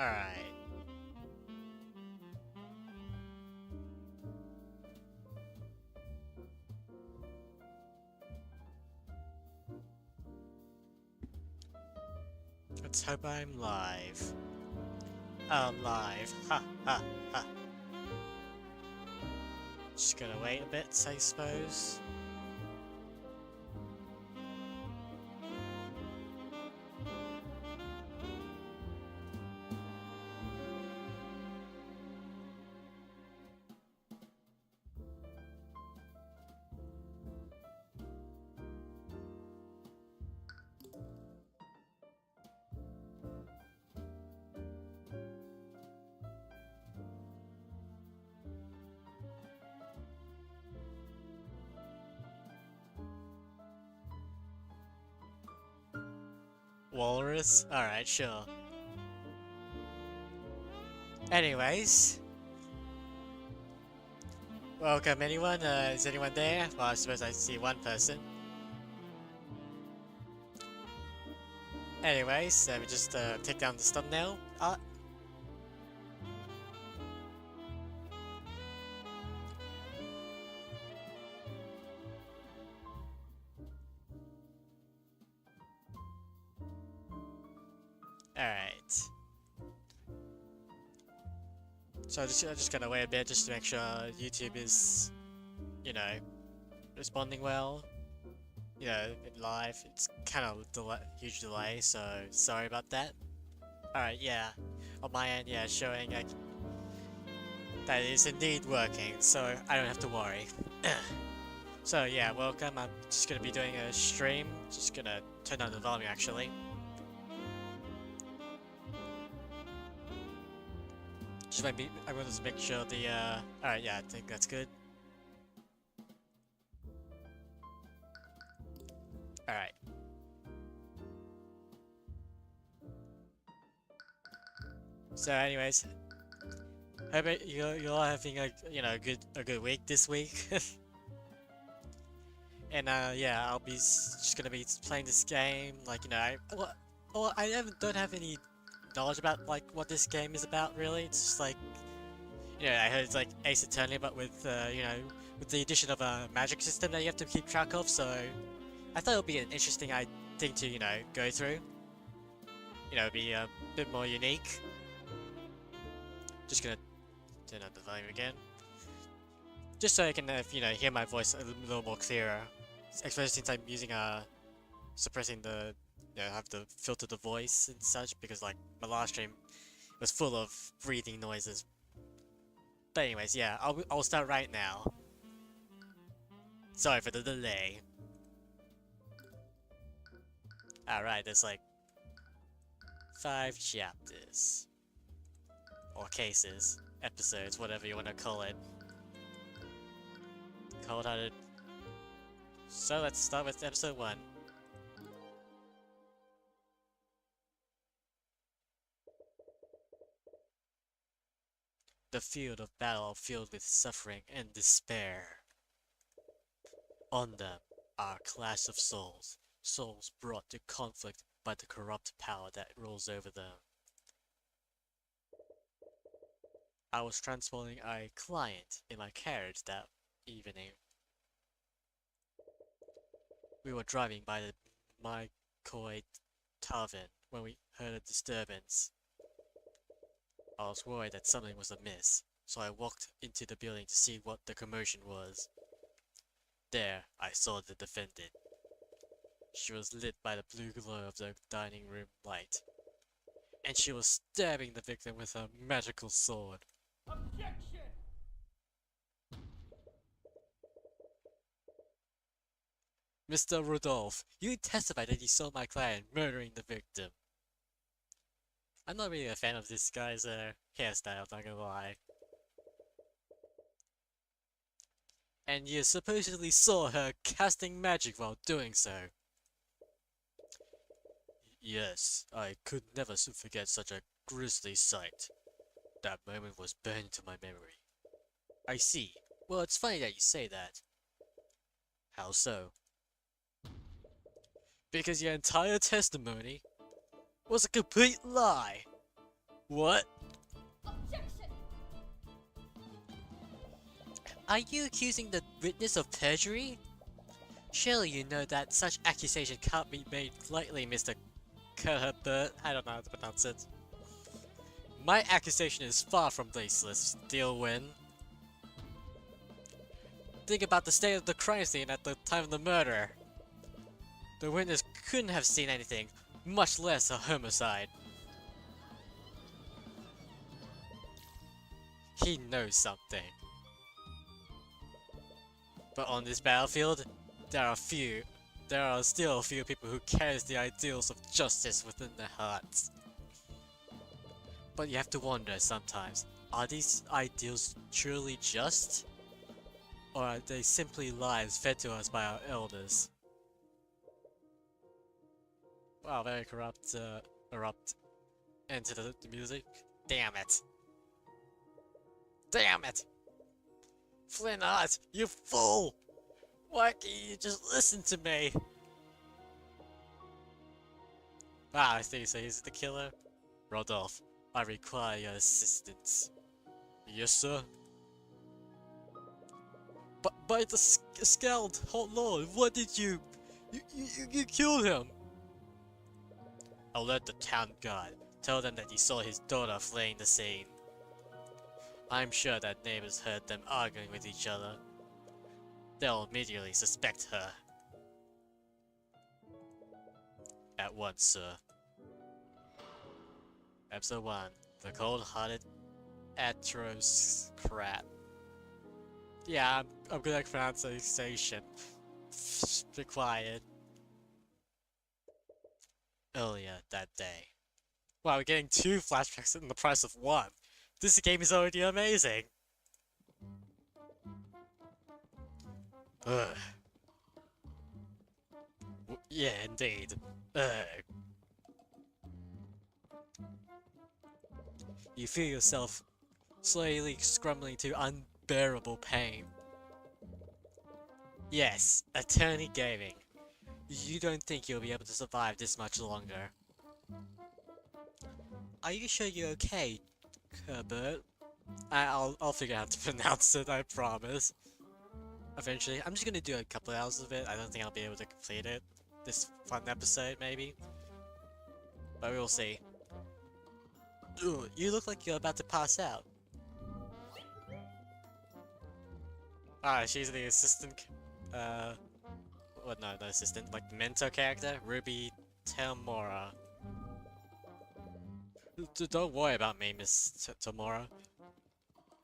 Alright. Let's hope I'm live. I'm live. Ha ha ha. Just gonna wait a bit, I suppose. Walrus? Alright, sure. Anyways. Welcome anyone, is anyone there? Well, I suppose I see one person. Anyways, let me just take down this thumbnail. Alright. So I'm just gonna wait a bit just to make sure YouTube is, you know, responding well. You know, in live, it's kind of huge delay, so sorry about that. Alright, yeah. On my end, yeah, showing like, that is indeed working, so I don't have to worry. So yeah, welcome. I'm just gonna be doing a stream. Just gonna turn down the volume actually. I want to make sure the alright, yeah, I think that's good. Alright. So anyways, hope you're all having a a good week this week. And yeah, I'll be just gonna be playing this game. Like, you know, I don't have any knowledge about like what this game is about really. It's just like, you know, I heard it's like Ace Attorney, but with you know, with the addition of a magic system that you have to keep track of. So I thought it would be an interesting thing to, you know, go through. You know, be a bit more unique. Just gonna turn up the volume again, just so I can, you know, hear my voice a little more clearer. Especially since I'm using suppressing the, you know, have to filter the voice and such, because like my last stream was full of breathing noises. But anyways, yeah, I'll start right now. Sorry for the delay. Alright, there's like 5 chapters. Or cases, episodes, whatever you want to call it. Cold-hearted. So let's start with episode 1. The field of battle filled with suffering and despair. On them are a clash of souls, souls brought to conflict by the corrupt power that rules over them. I was transporting a client in my carriage that evening. We were driving by the Mycoid Tavern when we heard a disturbance. I was worried that something was amiss, so I walked into the building to see what the commotion was. There, I saw the defendant. She was lit by the blue glow of the dining room light, and she was stabbing the victim with a magical sword. Objection! Mr. Rodolphe, you testified that you saw my client murdering the victim. I'm not really a fan of this guy's hairstyle, not gonna lie. And you supposedly saw her casting magic while doing so. Yes, I could never forget such a grisly sight. That moment was burned into my memory. I see. Well, it's funny that you say that. How so? Because your entire testimony was a complete lie. What? Objection! Are you accusing the witness of perjury? Surely you know that such accusation can't be made lightly, Mr. Cuthbert. I don't know how to pronounce it. My accusation is far from baseless, Steelwin. Think about the state of the crime scene at the time of the murder. The witness couldn't have seen anything, much less a homicide. He knows something. But on this battlefield, there are still a few people who carries the ideals of justice within their hearts. But you have to wonder sometimes, are these ideals truly just? Or are they simply lies fed to us by our elders? Wow, very corrupt, erupt into the music. Damn it. Damn it! Flynn, you fool! Why can't you just listen to me? Ah, I see, so he's the killer? Rodolphe, I require your assistance. Yes, sir? But by the scald, oh lord, what did you killed him? Alert the town guard. Tell them that you saw his daughter fleeing the scene. I'm sure that neighbors heard them arguing with each other. They'll immediately suspect her. At once, sir. Episode 1. The Cold-Hearted Atrocrat. Yeah, I'm good at pronunciation. Required. Earlier that day. Wow, we're getting 2 flashbacks in the price of 1. This game is already amazing. Ugh. Yeah, indeed. Ugh. You feel yourself slowly scrambling to unbearable pain. Yes, Attorney Gaming. You don't think you'll be able to survive this much longer. Are you sure you're okay, Cuthbert? I'll figure out how to pronounce it, I promise. Eventually, I'm just gonna do a couple hours of it. I don't think I'll be able to complete it. This fun episode, maybe. But we'll see. Ooh, you look like you're about to pass out. Ah, she's the assistant, well, no, the assistant, like the mentor character, Ruby Tamora. Don't worry about me, Miss Tamora.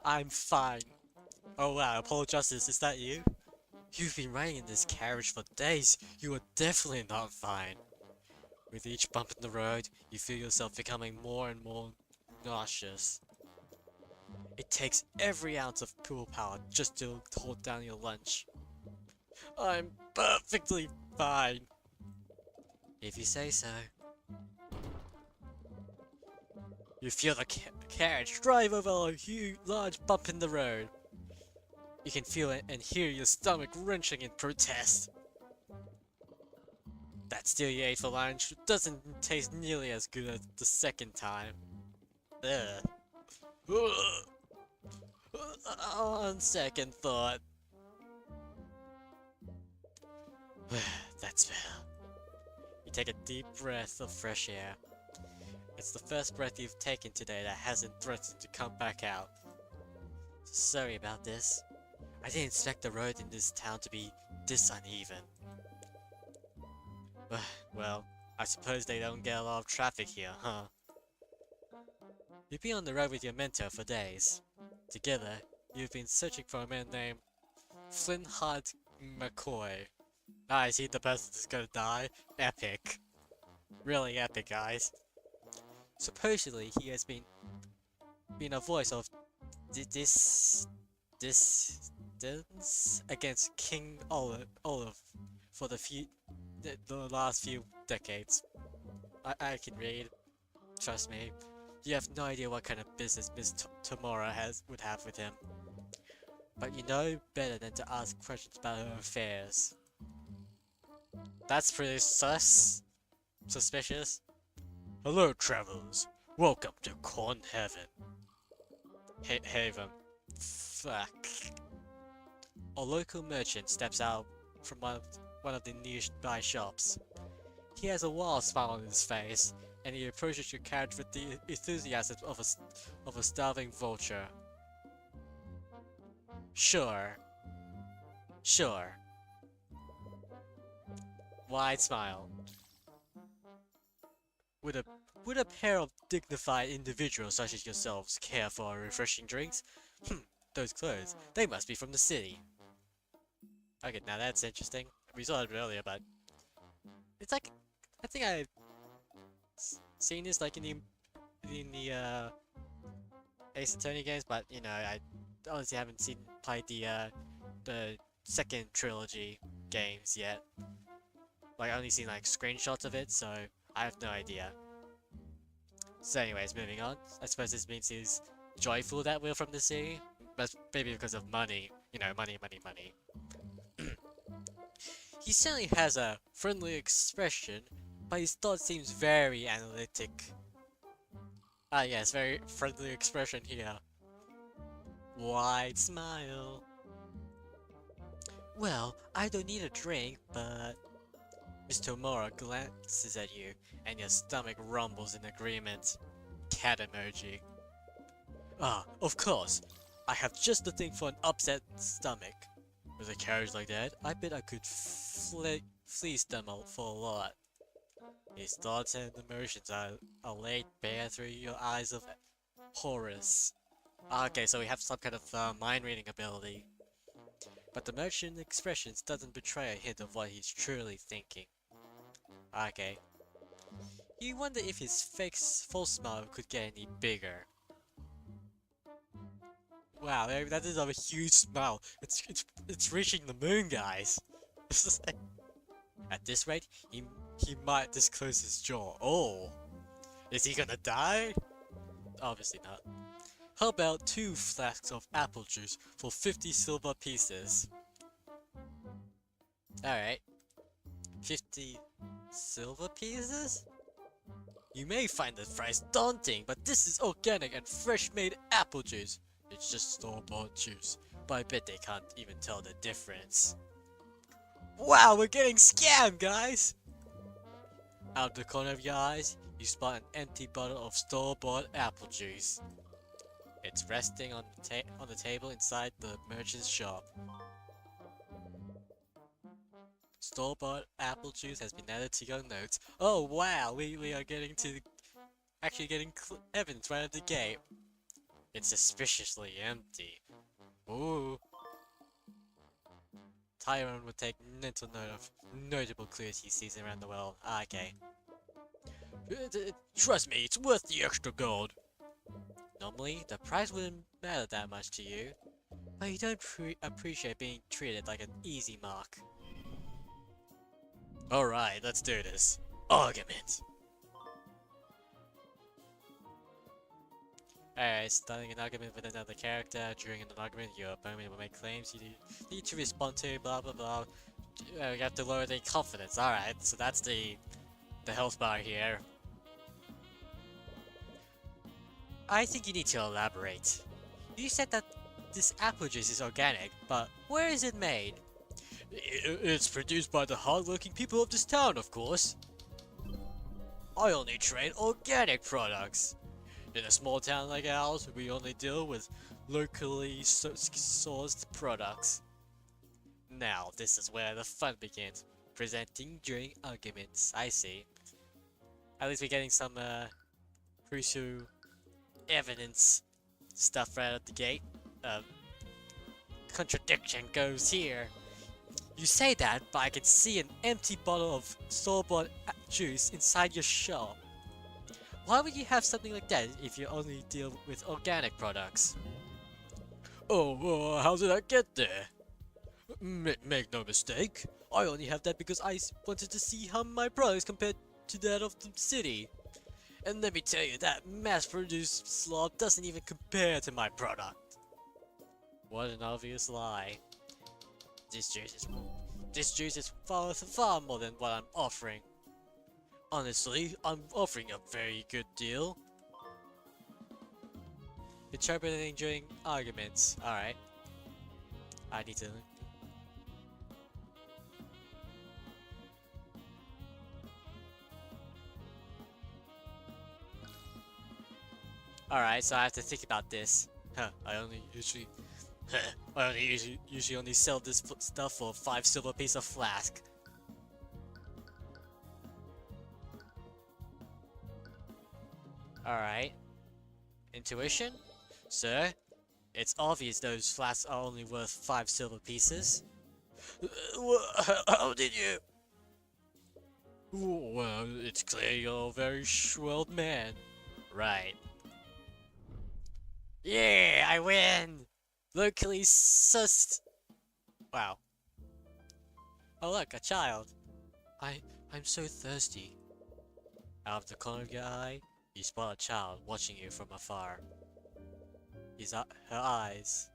I'm fine. Oh wow, Apollo Justice, is that you? You've been riding in this carriage for days. You are definitely not fine. With each bump in the road, you feel yourself becoming more and more nauseous. It takes every ounce of willpower just to hold down your lunch. I'm perfectly fine. If you say so. You feel the carriage drive over a huge, large bump in the road. You can feel it and hear your stomach wrenching in protest. That steal you ate for lunch doesn't taste nearly as good as the second time. Ugh. On second thought. That's better. You take a deep breath of fresh air. It's the first breath you've taken today that hasn't threatened to come back out. Sorry about this. I didn't expect the road in this town to be this uneven. Well, I suppose they don't get a lot of traffic here, huh? You've been on the road with your mentor for days. Together, you've been searching for a man named Flynn McCoy. Ah, is he the person that's gonna die? Epic. Really epic, guys. Supposedly, he has been a voice of dissidence against King Olaf for the last few decades. I can read. Trust me. You have no idea what kind of business Miss Tamora would have with him. But you know better than to ask questions about her affairs. That's pretty suspicious. Hello, travelers. Welcome to Corn Heaven. Haven. Fuck. A local merchant steps out from one of the nearby shops. He has a wild smile on his face, and he approaches your carriage with the enthusiasm of a starving vulture. Sure. Sure. Wide smile. Would a pair of dignified individuals such as yourselves care for refreshing drinks? Those clothes, they must be from the city. Okay, now that's interesting. We saw it earlier, but it's like I think I've seen this like in the Ace Attorney games, but you know I honestly haven't played the second trilogy games yet. Like I only seen like screenshots of it, so I have no idea. So anyways, moving on. I suppose this means he's joyful that we're from the city, but maybe because of money. You know, money. He certainly has a friendly expression, but his thought seems very analytic. Ah yes, very friendly expression here. Wide smile. Well, I don't need a drink, but... Mr. Mora glances at you, and your stomach rumbles in agreement. Cat emoji. Ah, of course. I have just the thing for an upset stomach. With a carriage like that, I bet I could fleece them for a lot. His thoughts and emotions are laid bare through your eyes of Horus. Okay, so we have some kind of mind-reading ability. But the merchant's expressions doesn't betray a hint of what he's truly thinking. Okay. You wonder if his false smile could get any bigger. Wow, that is a huge smile. It's reaching the moon, guys. At this rate, he might disclose his jaw. Oh, is he gonna die? Obviously not. How about 2 flasks of apple juice for 50 silver pieces? Alright. 50 silver pieces? You may find the price daunting, but this is organic and fresh-made apple juice. It's just store-bought juice, but I bet they can't even tell the difference. Wow, we're getting scammed, guys! Out of the corner of your eyes, you spot an empty bottle of store-bought apple juice. It's resting on the table inside the merchant's shop. Store-bought apple juice has been added to your notes. Oh wow, we are getting evidence right at the gate. It's suspiciously empty. Ooh. Tyrion would take mental note of notable clues he sees around the world. Ah, okay. Trust me, it's worth the extra gold. Normally, the price wouldn't matter that much to you, but you don't appreciate being treated like an easy mark. Alright, let's do this. Argument! Alright, starting an argument with another character. During an argument, your opponent will make claims you need to respond to, blah blah blah. You have to lower their confidence. Alright, so that's the health bar here. I think you need to elaborate. You said that this apple juice is organic, but where is it made? It's produced by the hard-working people of this town, of course. I only trade organic products. In a small town like ours, we only deal with locally sourced products. Now, this is where the fun begins. Presenting during arguments. I see. At least we're getting some crucial evidence stuff right at the gate. Contradiction goes here. You say that, but I can see an empty bottle of store-bought juice inside your shop. Why would you have something like that if you only deal with organic products? Oh, how did I get there? Make no mistake, I only have that because I wanted to see how my products compared to that of the city. And let me tell you, that mass-produced slop doesn't even compare to my product. What an obvious lie. This juice is far more than what I'm offering. Honestly, I'm offering a very good deal. Interpreting during arguments. Alright. I need to... Alright, so I have to think about this. Huh, I only usually... usually only sell this stuff for 5 silver piece of flask. Alright. Intuition? Sir, it's obvious those flasks are only worth 5 silver pieces. How did you? Well, it's clear you're a very shrewd man. Right. Yeah, I win! Locally sussed. Wow. Oh look, a child. I'm so thirsty. Out of the corner of your eye, you spot a child watching you from afar. Her eyes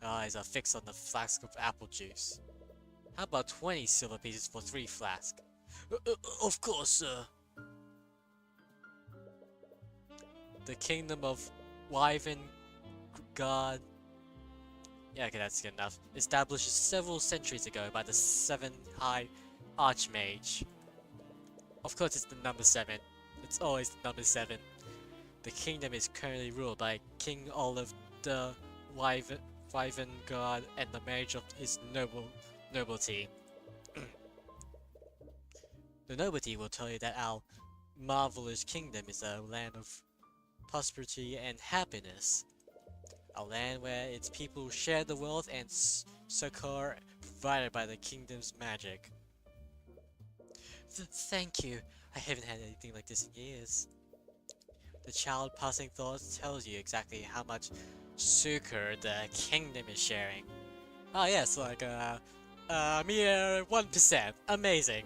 are fixed on the flask of apple juice. How about 20 silver pieces for 3 flasks? Of course, sir. The kingdom of Wyvern God. Yeah, okay, that's good enough. Established several centuries ago by the 7th High Archmage. Of course, it's the number 7. It's always the number 7. The kingdom is currently ruled by King Olive the Wyvern God and the marriage of his nobility. The nobility will tell you that our marvelous kingdom is a land of prosperity and happiness. A land where its people share the wealth and succor provided by the kingdom's magic. Thank you. I haven't had anything like this in years. The child passing thoughts tells you exactly how much succor the kingdom is sharing. Oh yes, like mere 1%. Amazing.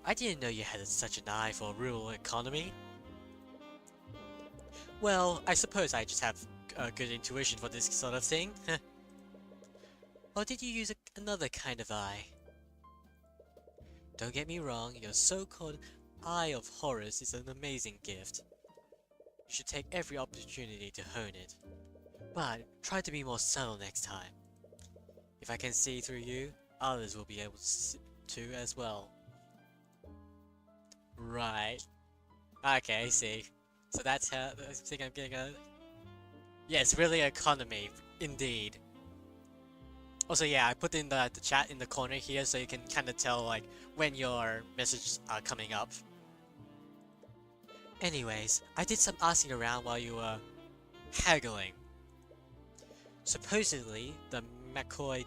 I didn't know you had such an eye for rural economy. Well, I suppose I just have a good intuition for this sort of thing. Or did you use another kind of eye? Don't get me wrong, your so-called Eye of Horus is an amazing gift. You should take every opportunity to hone it. But try to be more subtle next time. If I can see through you, others will be able to as well. Right. Okay, I see. So that's how I think I'm getting a... Yes, really economy, indeed. Also, yeah, I put in the chat in the corner here so you can kind of tell like when your messages are coming up. Anyways, I did some asking around while you were haggling. Supposedly, the McCoy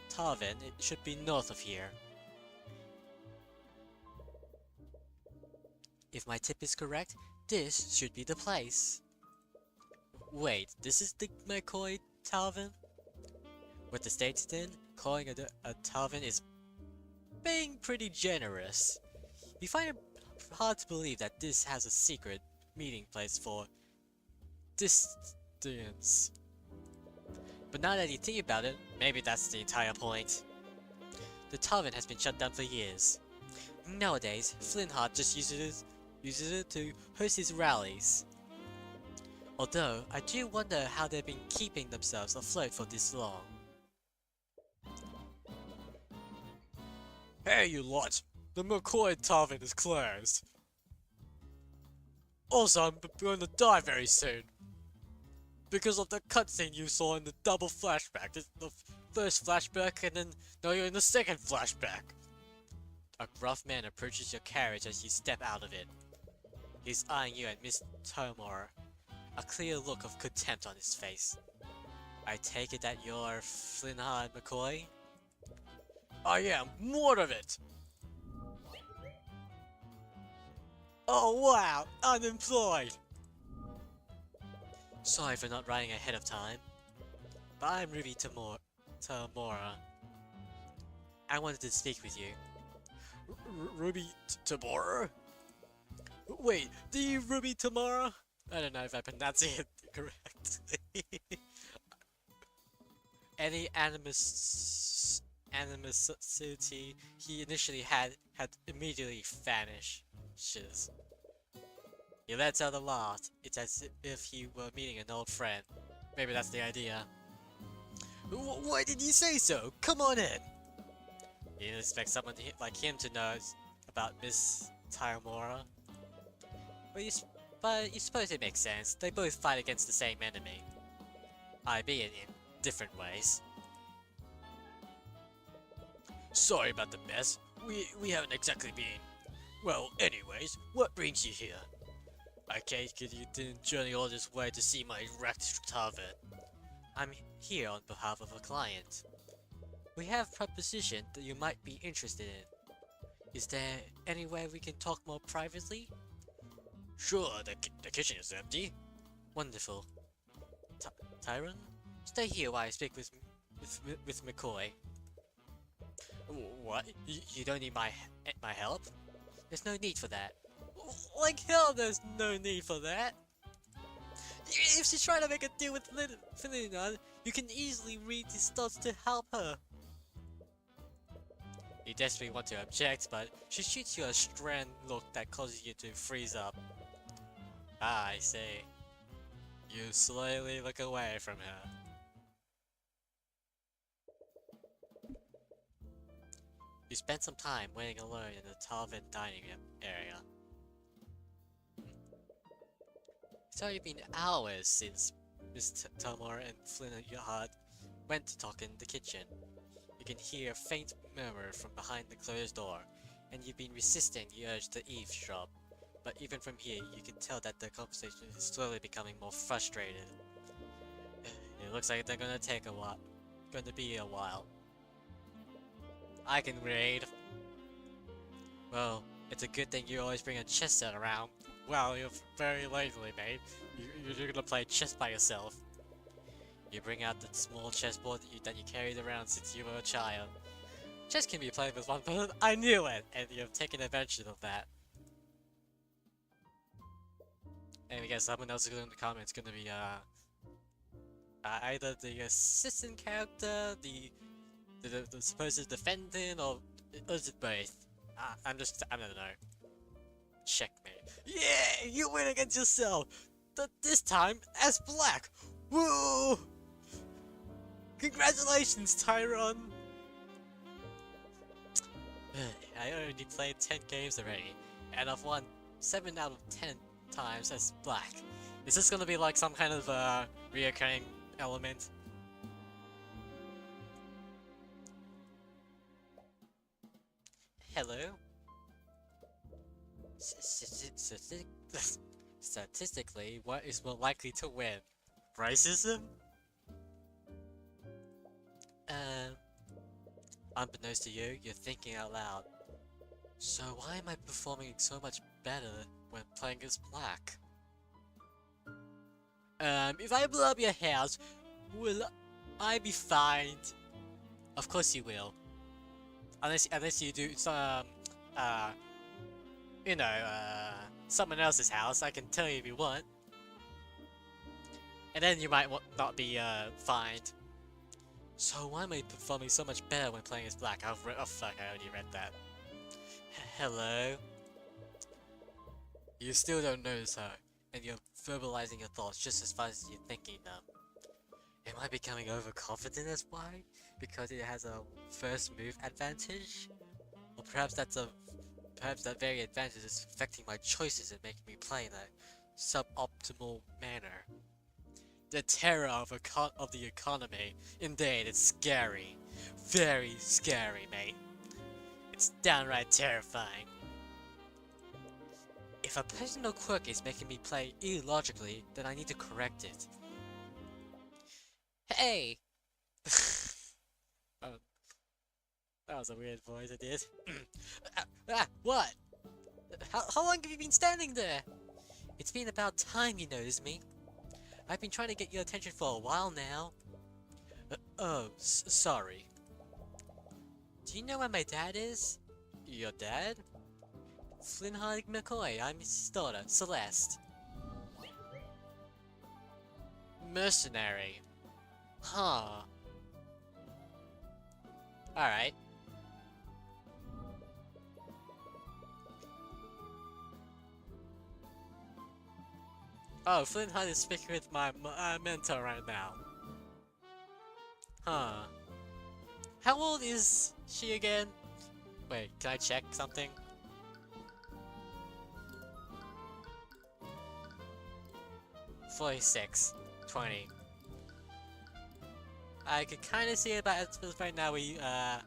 Tavern it should be north of here. If my tip is correct, this should be the place. Wait, this is the McCoy Tavern? With the state it's in, calling it a tavern is being pretty generous. We find it hard to believe that this has a secret meeting place for distance. But now that you think about it, maybe that's the entire point. The tavern has been shut down for years. Nowadays, Flintheart just uses it to host his rallies. Although, I do wonder how they've been keeping themselves afloat for this long. Hey you lot! The McCoy Tavern is closed. Also, I'm going to die very soon. Because of the cutscene you saw in the double flashback. The first flashback and then now you're in the second flashback. A gruff man approaches your carriage as you step out of it. He's eyeing you and Miss Tomor, a clear look of contempt on his face. I take it that you're Flintheart McCoy? I am, more of it! Oh wow, unemployed! Sorry for not writing ahead of time, but I'm Ruby Tamora. I wanted to speak with you. Ruby Tamora? Wait, the Ruby Tamara? I don't know if I pronounced it correctly. Any animosity he initially had immediately vanishes. He lets out a lot. It's as if he were meeting an old friend. Maybe that's the idea. Why did you say so? Come on in! You didn't expect someone like him to know about Miss Tyomora. But you suppose it makes sense. They both fight against the same enemy. Albeit in different ways. Sorry about the mess. We haven't exactly been... Well, anyways, what brings you here? I take it you didn't journey all this way to see my wrecked tavern. I'm here on behalf of a client. We have a proposition that you might be interested in. Is there any way we can talk more privately? Sure, the kitchen is empty. Wonderful. Tyrion? Stay here while I speak with McCoy. What? You don't need my help? There's no need for that. Like hell there's no need for that! If she's trying to make a deal with Ferdinand, you can easily read his thoughts to help her. You desperately want to object, but she shoots you a strange look that causes you to freeze up. Ah, I see. You slowly look away from her. You spend some time waiting alone in the tavern dining area. It's already been hours since Miss Tamora and Flynn and Yahad went to talk in the kitchen. You can hear a faint murmur from behind the closed door, and you've been resisting the urge to eavesdrop. But even from here, you can tell that the conversation is slowly becoming more frustrated. It looks like they're gonna take a while. Gonna be a while. I can read. Well, it's a good thing you always bring a chess set around. Well, you're very lazily made. You're gonna play chess by yourself. You bring out the small chessboard that you carried around since you were a child. Chess can be played with one person. I knew it! And you've taken advantage of that. And I guess someone else in the comments gonna be either the assistant character, the supposed defendant, or is it both? I don't know. Checkmate. Yeah, you win against yourself. This time as black. Woo! Congratulations, Tyrion. I already played 10 games already, and I've won 7 out of 10 times as black. Is this gonna be like some kind of reoccurring element? Hello? Statistically, what is more likely to win? Racism? Unbeknownst to you, you're thinking out loud. So why am I performing so much better when playing as black? If I blow up your house, will I be fined? Of course you will. Unless you do some, someone else's house, I can tell you if you want. And then you might not be, fined. So why am I performing so much better when playing as black? Oh fuck, I already read that. Hello? You still don't notice her, and you're verbalizing your thoughts just as fast as you're thinking them. Am I becoming overconfident as why? Because it has a first move advantage? Or perhaps that very advantage is affecting my choices and making me play in a suboptimal manner. The terror of the economy. Indeed, it's scary. Very scary, mate. It's downright terrifying. If a personal quirk is making me play illogically, then I need to correct it. Hey! Oh, that was a weird voice I did. What? How long have you been standing there? It's been about time you noticed me. I've been trying to get your attention for a while now. Sorry. Do you know where my dad is? Your dad? Flynn McCoy, I'm his daughter, Celeste. Mercenary. Huh. Alright. Oh, Flint Hunt is speaking with my mentor right now. Huh. How old is she again? Wait, can I check something? "46, 20. I could kind of see it, but right now we can't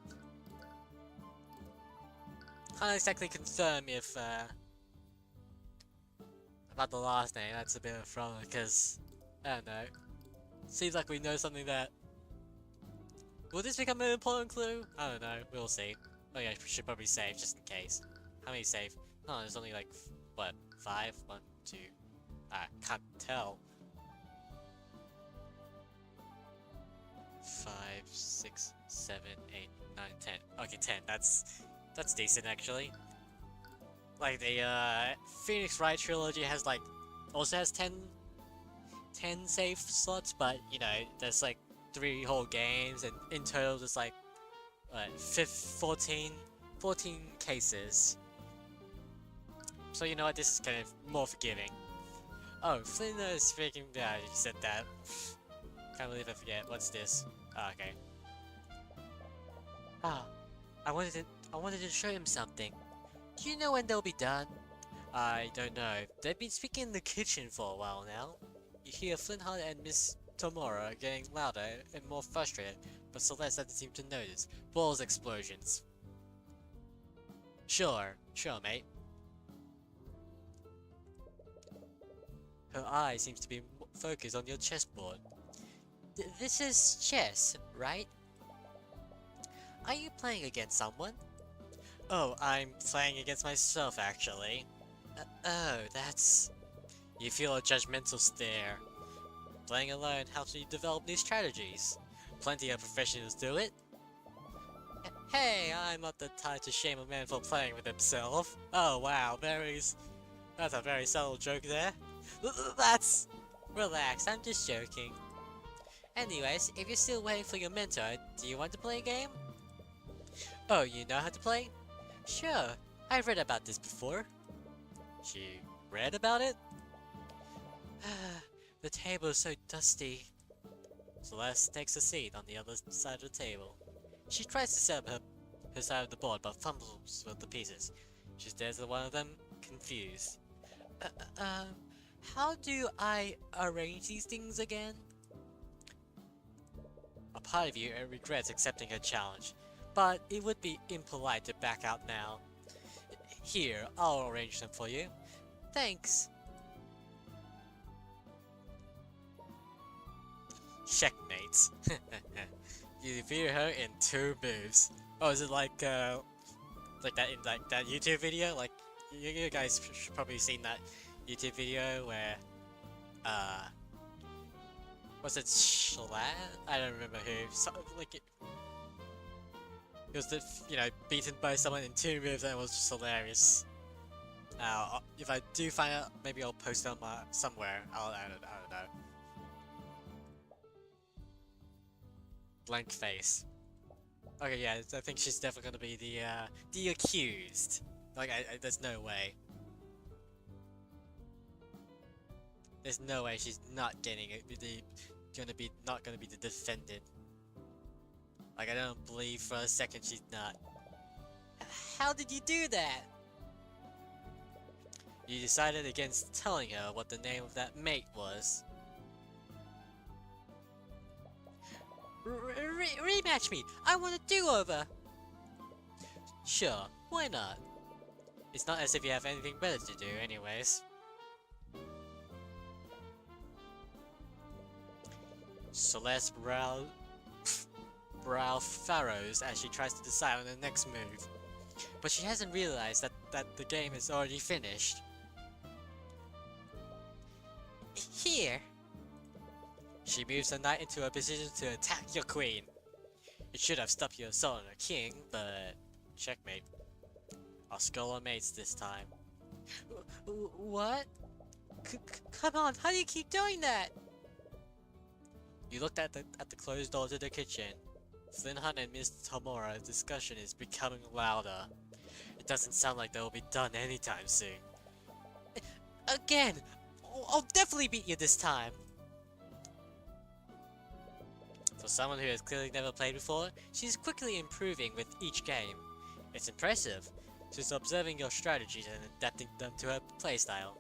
exactly confirm if about the last name. That's a bit of a problem because I don't know. Seems like we know something that. Will this become an important clue? I don't know. We'll see. Oh yeah, we should probably save just in case. How many save? Oh, there's only like what 5? 1, 2. I can't tell. 5, 6, 7, 8, 9, 10. Okay, 10. That's decent actually. Like the Phoenix Wright trilogy has like also has 10 save slots, but you know there's like 3 whole games, and in total there's like 14 cases. So you know what, this is kind of more forgiving. Oh, Flynn is speaking. Yeah, you said that. Can't believe I forget. What's this? Ah, okay. Ah, I wanted to show him something. Do you know when they'll be done? I don't know. They've been speaking in the kitchen for a while now. You hear Flintheart and Miss Tomora getting louder and more frustrated, but Celeste doesn't seem to notice. Balls explosions. Sure, mate. Her eye seems to be focused on your chessboard. This is chess, right? Are you playing against someone? Oh, I'm playing against myself, actually. Oh, that's... You feel a judgmental stare. Playing alone helps you develop new strategies. Plenty of professionals do it. Hey, I'm not the type to shame a man for playing with himself. Oh wow, that's a very subtle joke there. That's... Relax, I'm just joking. Anyways, if you're still waiting for your mentor, do you want to play a game? Oh, you know how to play? Sure, I've read about this before. She read about it? The table is so dusty. Celeste takes a seat on the other side of the table. She tries to set up her side of the board, but fumbles with the pieces. She stares at one of them, confused. How do I arrange these things again? A part of you regrets accepting her challenge, but it would be impolite to back out now. Here, I'll arrange them for you. Thanks. Checkmate. You defeated her in 2 moves. Oh, is it like that in like that YouTube video? Like you guys should probably seen that YouTube video where was it Shlad? I don't remember who. Like it was beaten by someone in 2 moves, and it was just hilarious. If I do find out, maybe I'll post it on somewhere. I don't know. Blank face. Okay, yeah, I think she's definitely gonna be the accused. Like, there's no way. There's no way she's not getting it. Not gonna be the defendant. Like, I don't believe for a second she's not. How did you do that? You decided against telling her what the name of that mate was. Rematch me! I want a do-over! Sure, why not? It's not as if you have anything better to do anyways. Celeste's brow furrows as she tries to decide on the next move. But she hasn't realized that the game is already finished. Here! She moves her knight into a position to attack your queen. It should have stopped your assault on her king, but... Checkmate. Our scholar mates this time. What? Come on, how do you keep doing that? You looked at the closed door to the kitchen. Flintheart and Miss Tomora's discussion is becoming louder. It doesn't sound like they will be done anytime soon. Again! I'll definitely beat you this time. For someone who has clearly never played before, she's quickly improving with each game. It's impressive. She's observing your strategies and adapting them to her playstyle.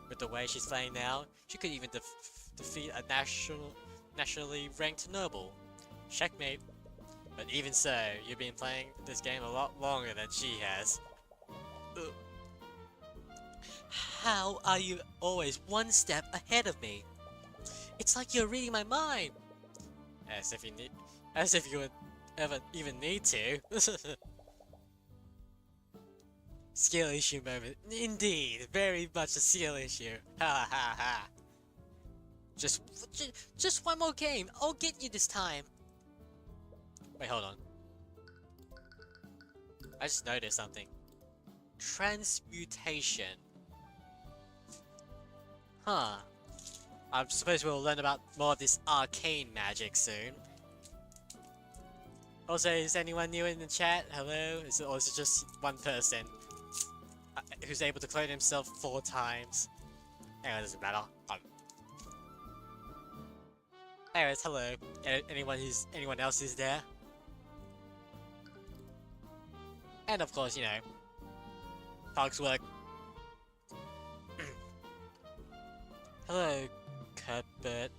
With the way she's playing now, she could even defeat a nationally ranked noble. Checkmate. But even so, you've been playing this game a lot longer than she has. Ugh. How are you always one step ahead of me? It's like you're reading my mind. As if you would ever even need to. Skill issue moment. Indeed, very much a skill issue. Ha ha ha. Just one more game. I'll get you this time. Wait, hold on. I just noticed something. Transmutation. Huh. I suppose we'll learn about more of this arcane magic soon. Also, is anyone new in the chat? Hello? Or is it just one person who's able to clone himself 4 times? Anyway, it doesn't matter. Anyways, hello. Anyone else who's there? And of course, you know, Cogswork. Hello, Cuthbert.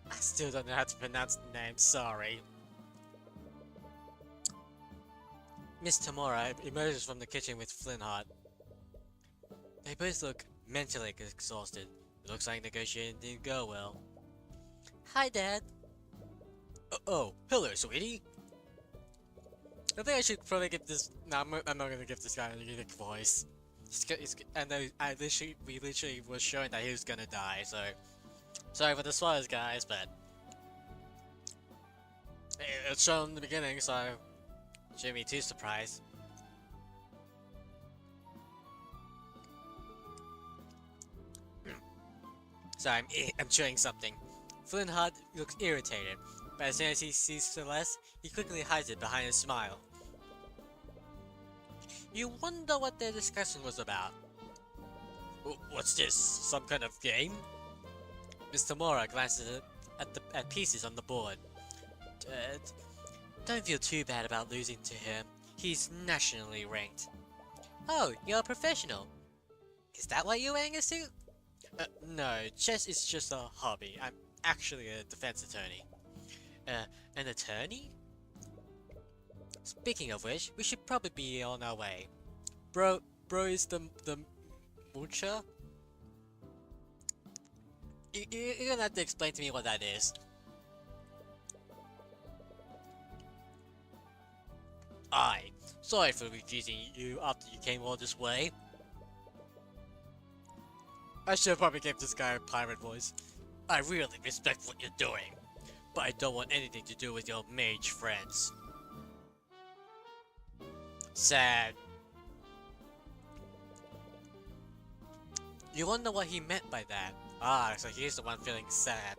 I still don't know how to pronounce the name, sorry. Miss Tamora emerges from the kitchen with Flintheart. They both look mentally exhausted. It looks like negotiating didn't go well. Hi, Dad. Oh, hello, sweetie. I think I should probably give this. No, I'm not gonna give this guy a unique voice. We literally was showing that he was gonna die, so sorry for the spoilers, guys, but it's shown in the beginning, so shouldn't be too surprised. Sorry, I'm chewing something. Flintheart looks irritated, but as soon as he sees Celeste, he quickly hides it behind a smile. You wonder what their discussion was about. What's this? Some kind of game? Mr. Mora glances at pieces on the board. Don't feel too bad about losing to him. He's nationally ranked. Oh, you're a professional. Is that why you're wearing a suit? No, chess is just a hobby. I'm actually a defense attorney. An attorney? Speaking of which, we should probably be on our way. Bro is the moocher? You're gonna have to explain to me what that is. Sorry for refusing you after you came all this way. I should probably give this guy a pirate voice. I really respect what you're doing, but I don't want anything to do with your mage friends. Sad. You wonder what he meant by that. So he's the one feeling sad.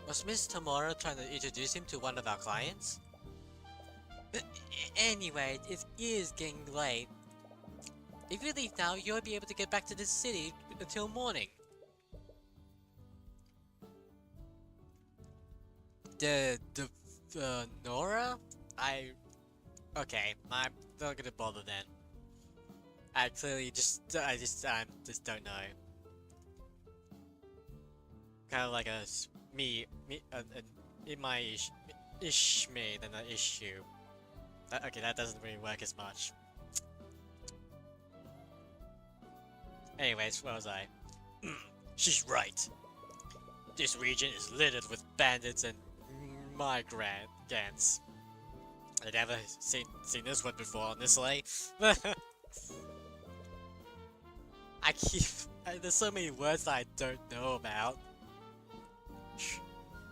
Was Miss Tamora trying to introduce him to one of our clients? Anyway, it is getting late. If you leave now, you'll be able to get back to the city until morning. Nora? Okay, I'm not gonna bother then. I clearly just don't know. Kind of like my ish me than an issue. Okay, that doesn't really work as much. Anyways, where was I? She's right. This region is littered with bandits and migrants. I've never seen this one before, honestly. There's so many words that I don't know about.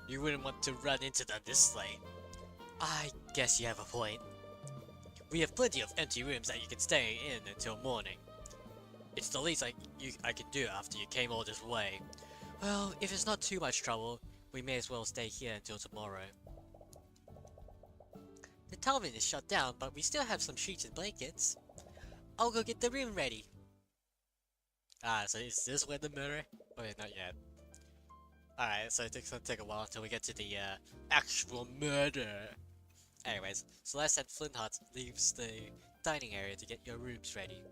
You wouldn't want to run into them this late. I guess you have a point. We have plenty of empty rooms that you can stay in until morning. It's the least I can do after you came all this way. Well, if it's not too much trouble, we may as well stay here until tomorrow. The tavern is shut down, but we still have some sheets and blankets. I'll go get the room ready. So is this where the murder Wait, not yet. Alright, so it's gonna take a while until we get to the actual murder. Anyways, Celeste and Flintheart leaves the dining area to get your rooms ready.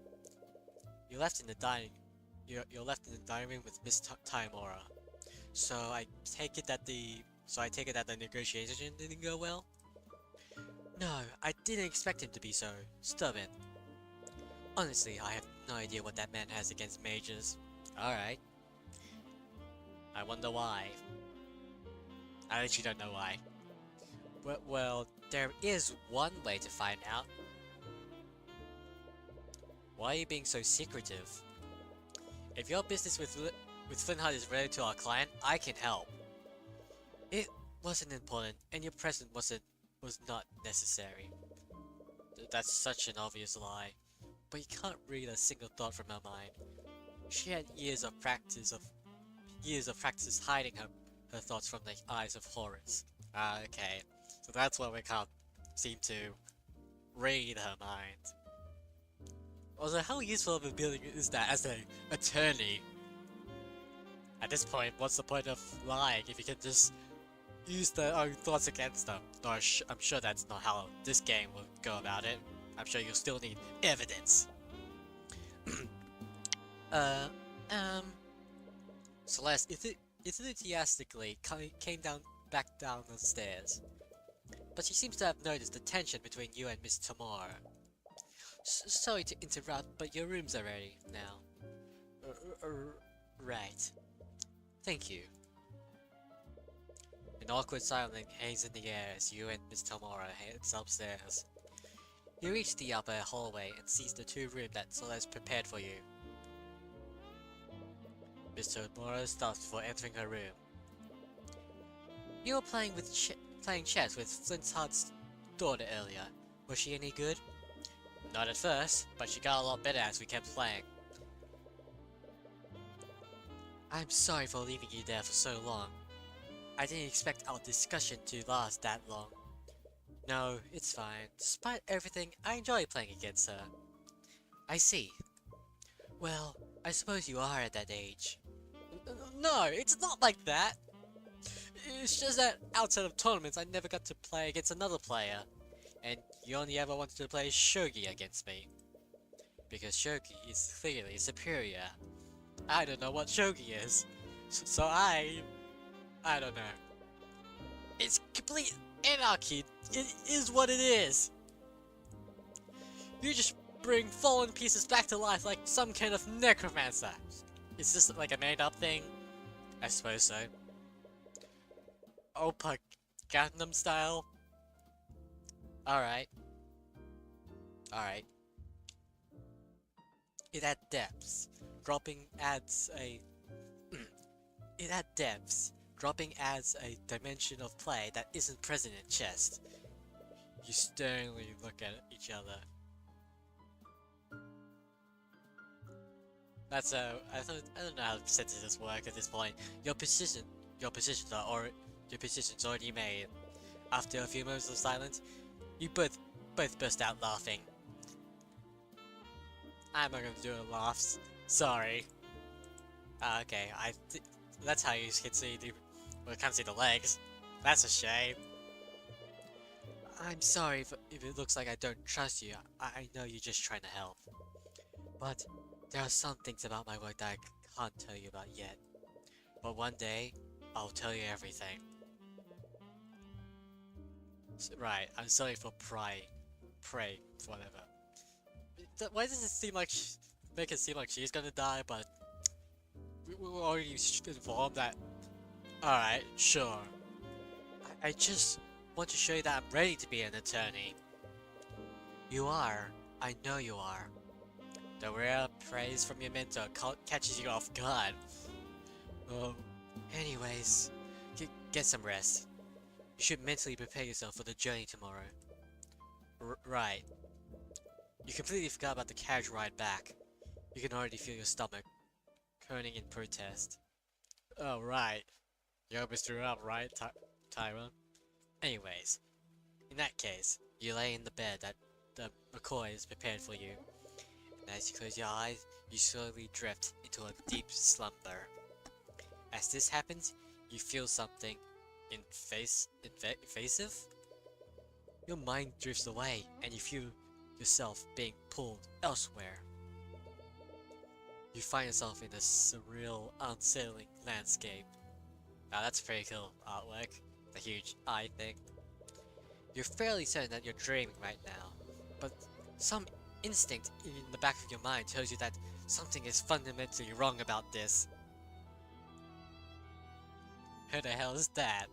You're left in the dining room with Miss Taimora. So I take it that the negotiation didn't go well? No, I didn't expect him to be so stubborn. Honestly, I have no idea what that man has against mages. Alright. I wonder why. I actually don't know why. Well, there is one way to find out. Why are you being so secretive? If your business with Flintheart is related to our client, I can help. It wasn't important, and your presence was not necessary. That's such an obvious lie. But you can't read a single thought from her mind. She had years of practice hiding her thoughts from the eyes of Horus. Ah, okay. So that's why we can't seem to read her mind. Also, how useful of a ability is that as an attorney? At this point, what's the point of lying if you can just use their own thoughts against them? No, I'm sure that's not how this game will go about it. I'm sure you'll still need evidence. Celeste enthusiastically came back down the stairs. But she seems to have noticed the tension between you and Miss Tamara. Sorry to interrupt, but your rooms are ready now. Right. Thank you. An awkward silence hangs in the air as you and Miss Tamara heads upstairs. You reach the upper hallway and sees the two rooms that Celeste prepared for you. Miss Tamara stops before entering her room. You were playing chess with Flintheart's daughter earlier. Was she any good? Not at first, but she got a lot better as we kept playing. I'm sorry for leaving you there for so long. I didn't expect our discussion to last that long. No, it's fine. Despite everything, I enjoy playing against her. I see. Well, I suppose you are at that age. No, it's not like that! It's just that outside of tournaments, I never got to play against another player. And you only ever wanted to play Shogi against me. Because Shogi is clearly superior. I don't know what Shogi is. So I don't know. It's complete anarchy. It is what it is. You just bring fallen pieces back to life like some kind of necromancer. Is this like a made-up thing? I suppose so. Oppa Gangnam style? Alright. Alright. It had depths. Dropping adds a dimension of play that isn't present in chess. You sternly look at each other. That's I don't know how sentences work at this point. Your position's already made. After a few moments of silence, you both burst out laughing. I'm not gonna do a laughs. Sorry. Okay, that's how you can see can't see the legs. That's a shame. I'm sorry if it looks like I don't trust you. I know you're just trying to help. But there are some things about my work that I can't tell you about yet. But one day, I'll tell you everything. Right, I'm sorry for pray, whatever. Why does it seem like make it seem like she's gonna die, but we were already informed that. Alright, sure. I just want to show you that I'm ready to be an attorney. You are. I know you are. The rare praise from your mentor catches you off guard. Anyways, get some rest. You should mentally prepare yourself for the journey tomorrow. Right. You completely forgot about the carriage ride back. You can already feel your stomach churning in protest. Oh, right. You almost threw up, right, Tyrion? Anyways, in that case, you lay in the bed that the McCoy has prepared for you. And as you close your eyes, you slowly drift into a deep slumber. As this happens, you feel something invasive. Your mind drifts away, and you feel yourself being pulled elsewhere. You find yourself in a surreal, unsettling landscape. Now that's pretty cool artwork. The huge eye thing. You're fairly certain that you're dreaming right now, but some instinct in the back of your mind tells you that something is fundamentally wrong about this. Who the hell is that?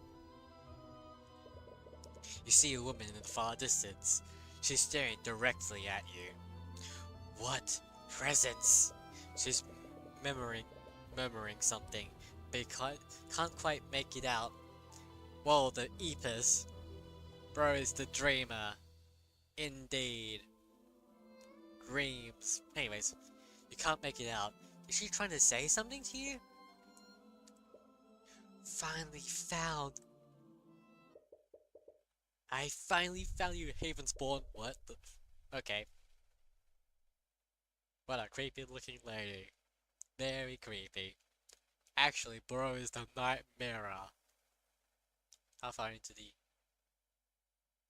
You see a woman in the far distance. She's staring directly at you. What presence? She's murmuring something, but you can't quite make it out. Whoa, the Epis. Bro is the dreamer. Indeed. Dreams. Anyways, you can't make it out. Is she trying to say something to you? Finally found. I finally found you, Havenspawn. What the? Okay. What a creepy looking lady. Very creepy. Actually, bro is the nightmare. How far into the...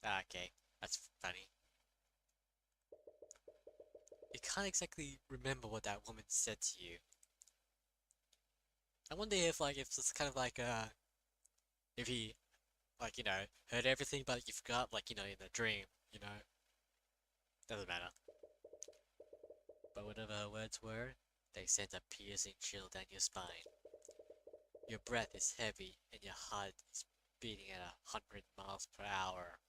okay, that's funny. You can't exactly remember what that woman said to you. I wonder if it's kind of like if he heard everything but you forgot, in a dream, Doesn't matter. But whatever her words were, they sent a piercing chill down your spine. Your breath is heavy and your heart is beating at 100 miles per hour.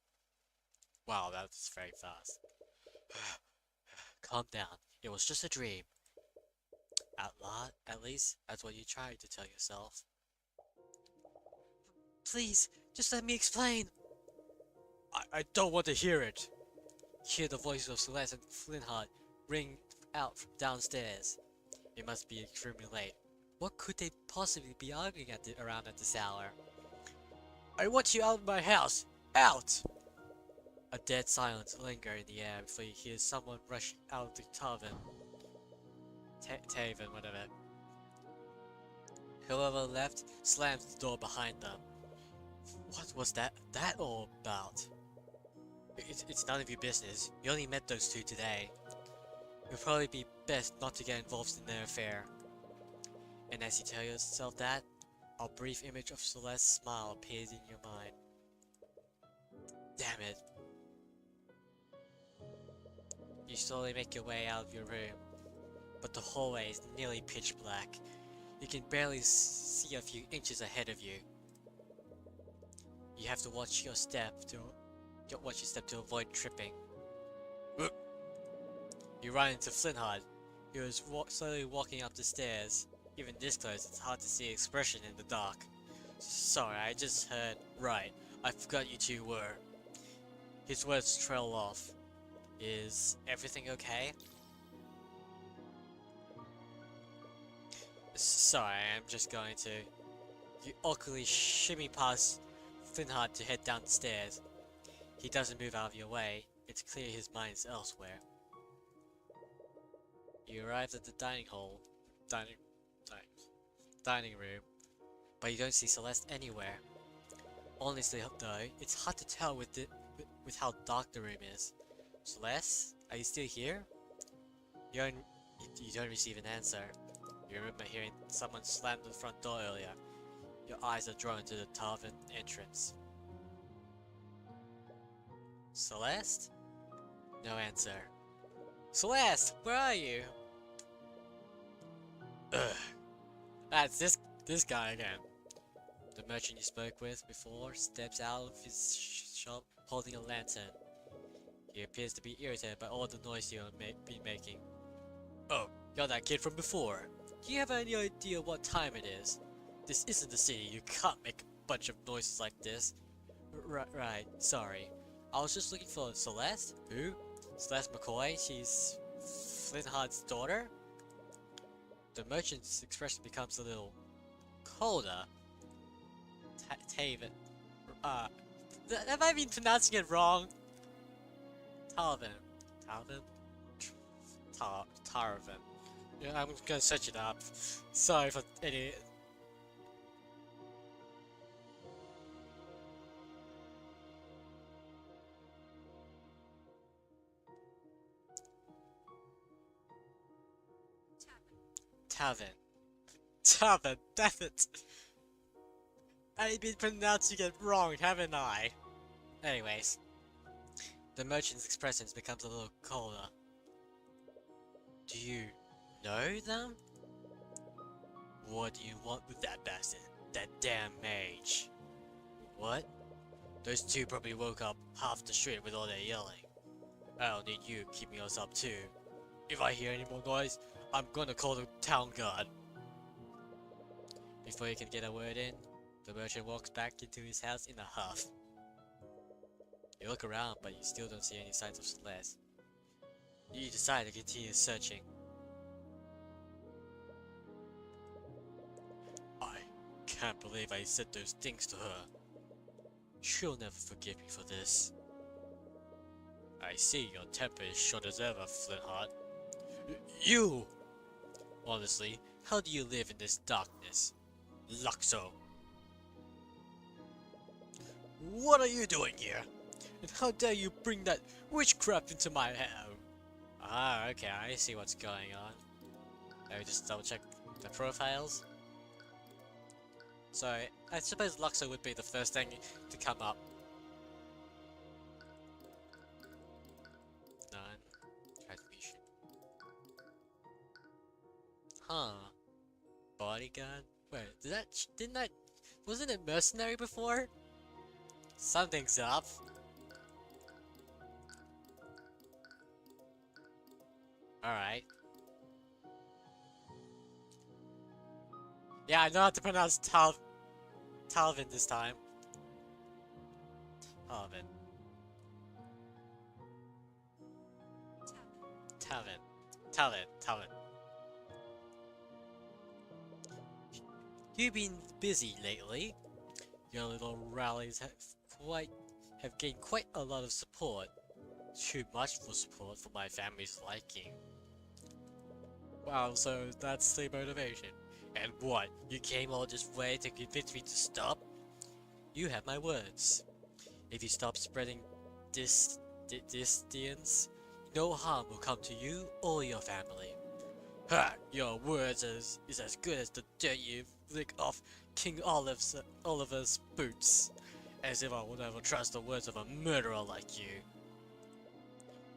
Wow, that's very fast. Calm down. It was just a dream. At least, that's what you tried to tell yourself. Please, just let me explain. I don't want to hear it. Hear the voices of Celeste and Flintheart ring out from downstairs. It must be extremely late. What could they possibly be arguing around at this hour? I want you out of my house! Out! A dead silence lingers in the air before you hear someone rush out of the tavern. Tavern, whatever. Whoever left slams the door behind them. What was that all about? It's none of your business. You only met those two today. It'll probably be best not to get involved in their affair. And as you tell yourself that, a brief image of Celeste's smile appears in your mind. Damn it. You slowly make your way out of your room, but the hallway is nearly pitch black. You can barely see a few inches ahead of you. You have to watch your step to avoid tripping. You run into Flintheart, who is slowly walking up the stairs. Even this close, it's hard to see expression in the dark. Sorry, I just heard. Right, I forgot you two were. His words trail off. Is everything okay? Sorry, I'm just going to... You awkwardly shimmy past Flintheart to head down the stairs. He doesn't move out of your way. It's clear his mind is elsewhere. You arrive at the dining room, but you don't see Celeste anywhere. Honestly though, it's hard to tell with how dark the room is. Celeste, are you still here? You don't receive an answer. You remember hearing someone slam the front door earlier. Your eyes are drawn to the tavern entrance. Celeste? No answer. Celeste, where are you? Ugh. That's this guy again. The merchant you spoke with before steps out of his shop holding a lantern. He appears to be irritated by all the noise you have been making. Oh, you're that kid from before. Do you have any idea what time it is? This isn't the city, you can't make a bunch of noises like this. Right, sorry. I was just looking for Celeste? Who? Celeste McCoy, she's Flintheart's daughter? The merchant's expression becomes a little colder. Taven. Have I been pronouncing it wrong? Tarvin. Tarvin. Yeah, I'm gonna search it up. Sorry for any... Tavern. Tavern, damn it! I've been pronouncing it wrong, haven't I? Anyways, the merchant's expression becomes a little colder. Do you know them? What do you want with that bastard? That damn mage. What? Those two probably woke up half the street with all their yelling. I don't need you keeping us up too. If I hear any more noise, I'm gonna call the town guard. Before you can get a word in, the merchant walks back into his house in a huff. You look around, but you still don't see any signs of Celeste. You decide to continue searching. I can't believe I said those things to her. She'll never forgive me for this. I see your temper is short as ever, Flintheart. You! Honestly, how do you live in this darkness? Luxo! What are you doing here? And how dare you bring that witchcraft into my home? Ah, okay, I see what's going on. Let me just double check the profiles. So, I suppose Luxo would be the first thing to come up. None. Transmission. Huh. Bodyguard? Wait, wasn't it mercenary before? Something's up. Alright. Yeah, I know how to pronounce Talvin this time. Talvin. Talvin. You've been busy lately. Your little rallies have gained quite a lot of support. Too much for support for my family's liking. Wow, so that's the motivation. And what, you came all this way to convince me to stop? You have my words. If you stop spreading distance, no harm will come to you or your family. Ha! Your words is as good as the dirt you lick off King Oliver's boots. As if I would ever trust the words of a murderer like you.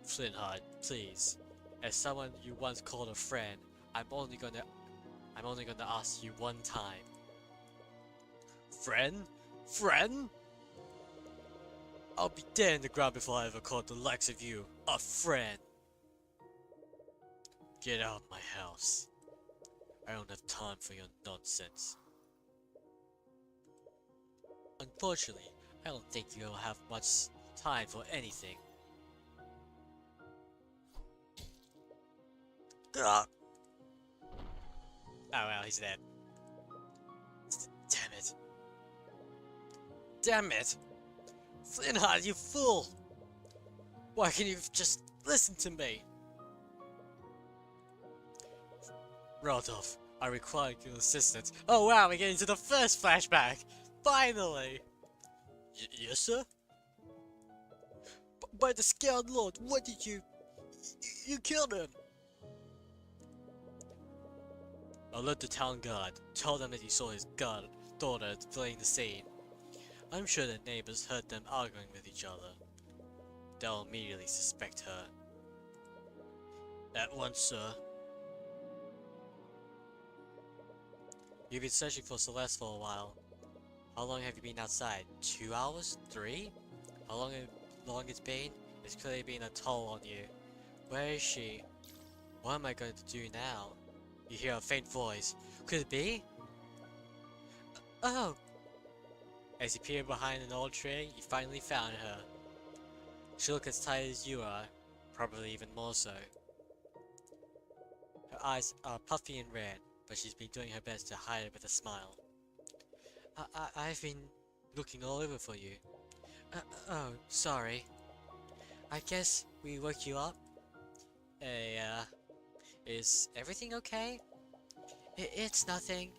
Flintheart, please. As someone you once called a friend, I'm only gonna ask you one time. Friend? Friend? I'll be dead in the ground before I ever called the likes of you a friend. Get out of my house. I don't have time for your nonsense. Unfortunately, I don't think you'll have much time for anything. Ugh. Oh well, he's dead. Damn it. Damn it! Flintheart, you fool! Why can't you just listen to me? Rodolph, I require your assistance. Oh wow, we're getting to the first flashback! Finally! Yes, sir? By the Scout Lord, what did you... You killed him! Alert the town guard. Tell them that you saw his daughter fleeing the scene. I'm sure the neighbors heard them arguing with each other. They'll immediately suspect her. At once, sir. You've been searching for Celeste for a while. How long have you been outside? 2 hours? 3? How long it's been? It's clearly been a toll on you. Where is she? What am I going to do now? You hear a faint voice. Could it be? Oh! As you peer behind an old tree, you finally found her. She looks as tired as you are, probably even more so. Her eyes are puffy and red, but she's been doing her best to hide it with a smile. I've been looking all over for you. Oh, sorry. I guess we woke you up? Is everything okay? It's nothing.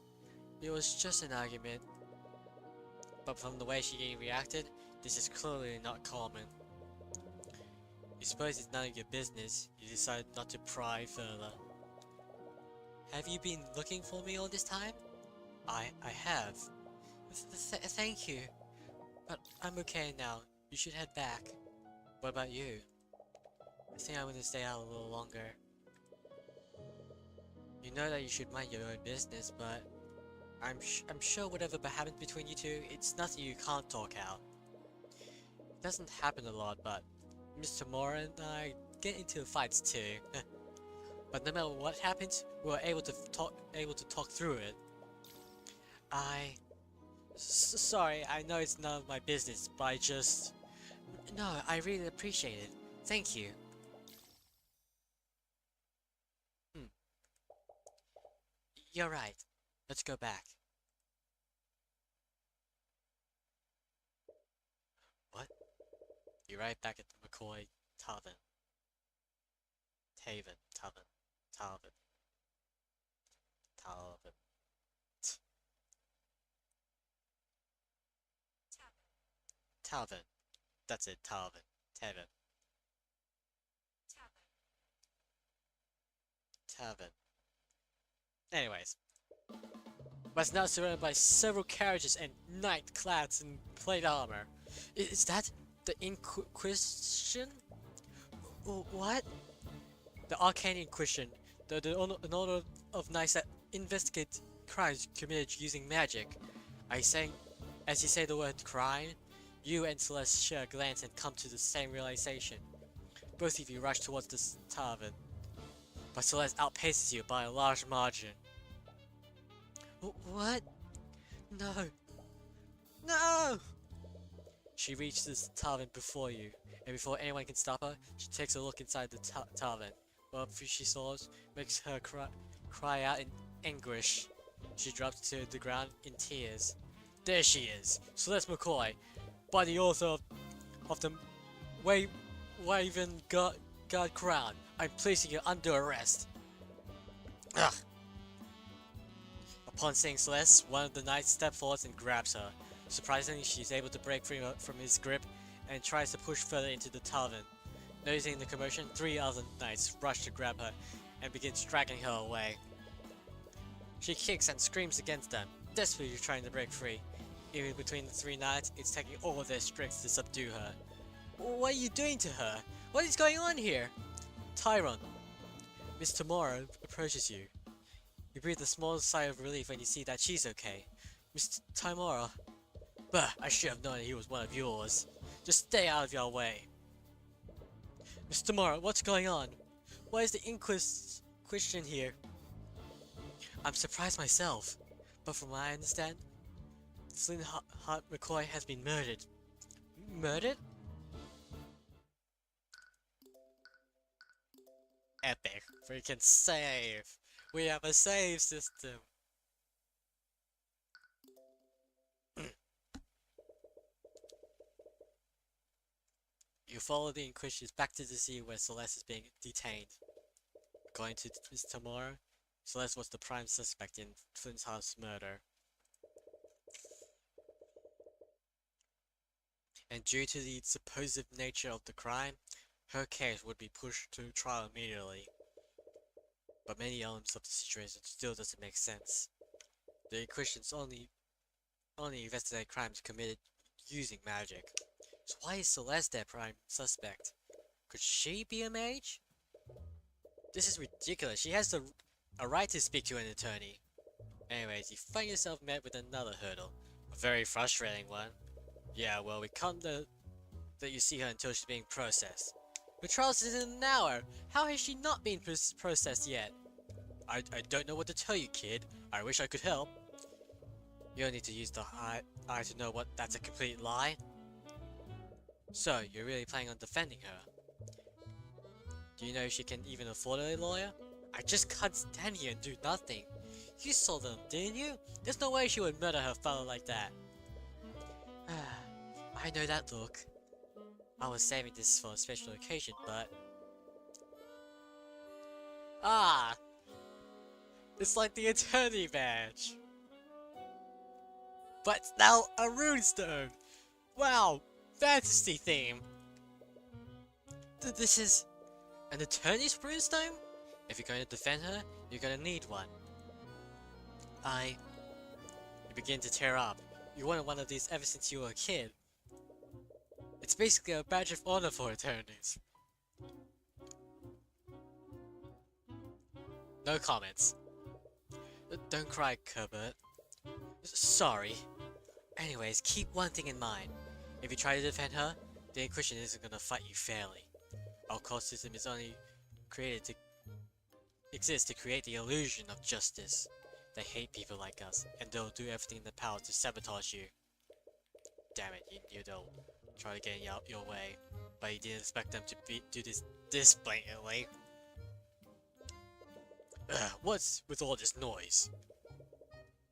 It was just an argument. But from the way she reacted, this is clearly not common. You suppose it's none of your business. You decided not to pry further. Have you been looking for me all this time? I have. Thank you. But I'm okay now. You should head back. What about you? I think I'm gonna stay out a little longer. You know that you should mind your own business, but I'm sure whatever happened between you two, it's nothing you can't talk out. It doesn't happen a lot, but Mr. Mora and I get into fights too. But no matter what happens, we're able to talk through it. Sorry, I know it's none of my business, but no, I really appreciate it. Thank you. You're right. Let's go back. What? You're right back at the McCoy Tavern. Tavern. Tavern. That's it, Tavern. Tavern. Anyways. Was now surrounded by several carriages and knight-clads in plate armor. Is that the Inquisition? What? The Arcane Inquisition, an order of knights that investigate crimes committed using magic. As you say the word crime, you and Celeste share a glance and come to the same realization. Both of you rush towards the tavern, but Celeste outpaces you by a large margin. What? No! No! She reaches the tavern before you, and before anyone can stop her, she takes a look inside the tavern. What she saw makes her cry out in anguish. She drops to the ground in tears. There she is, Celeste McCoy, by the author of the Waven God Crown. I'm placing you under arrest. Ugh. Upon seeing Celeste, one of the knights steps forward and grabs her. Surprisingly, she's able to break free from his grip and tries to push further into the tavern. Noticing the commotion, 3 other knights rush to grab her and begin dragging her away. She kicks and screams against them, desperately trying to break free. Even between the 3 knights, it's taking all of their strength to subdue her. What are you doing to her? What is going on here? Tyrion. Mr. Mora approaches you. You breathe a small sigh of relief when you see that she's okay. Mr. Timora. Bah, I should have known he was one of yours. Just stay out of your way. Mr. Mora, what's going on? Why is the Inquisition here? I'm surprised myself, but from what I understand, Flynn Hart McCoy has been murdered. Murdered? Epic. Freaking save. We have a save system. You follow the Inquisitors back to the sea where Celeste is being detained. According to Mr. Moore, Celeste was the prime suspect in Flynn's house murder. And due to the supposed nature of the crime, her case would be pushed to trial immediately. But many elements of the situation still doesn't make sense. The Inquisitions only investigate crimes committed using magic. So why is Celeste their prime suspect? Could she be a mage? This is ridiculous. She has a right to speak to an attorney. Anyways, you find yourself met with another hurdle. A very frustrating one. Yeah, well, we can't that you see her until she's being processed. The trial's in an hour. How has she not been processed yet? I don't know what to tell you, kid. I wish I could help. You don't need to use the eye to know that's a complete lie. So, you're really planning on defending her? Do you know if she can even afford a lawyer? I just can't stand here and do nothing. You saw them, didn't you? There's no way she would murder her father like that. I know that look. I was saving this for a special occasion, but... Ah! It's like the attorney badge! But now a runestone! Wow! Fantasy theme! This is... an attorney's runestone? If you're going to defend her, You're gonna need one. You begin to tear up. You wanted one of these ever since you were a kid. It's basically a badge of honor for attorneys. No comments. Don't cry, Cuthbert. Sorry. Anyways, keep one thing in mind. If you try to defend her, the Inquisition isn't gonna fight you fairly. Our court system is only exists to create the illusion of justice. They hate people like us, and they'll do everything in their power to sabotage you. Damn it, you knew they'll try to get your way, but you didn't expect them to do this blatantly. What's with all this noise?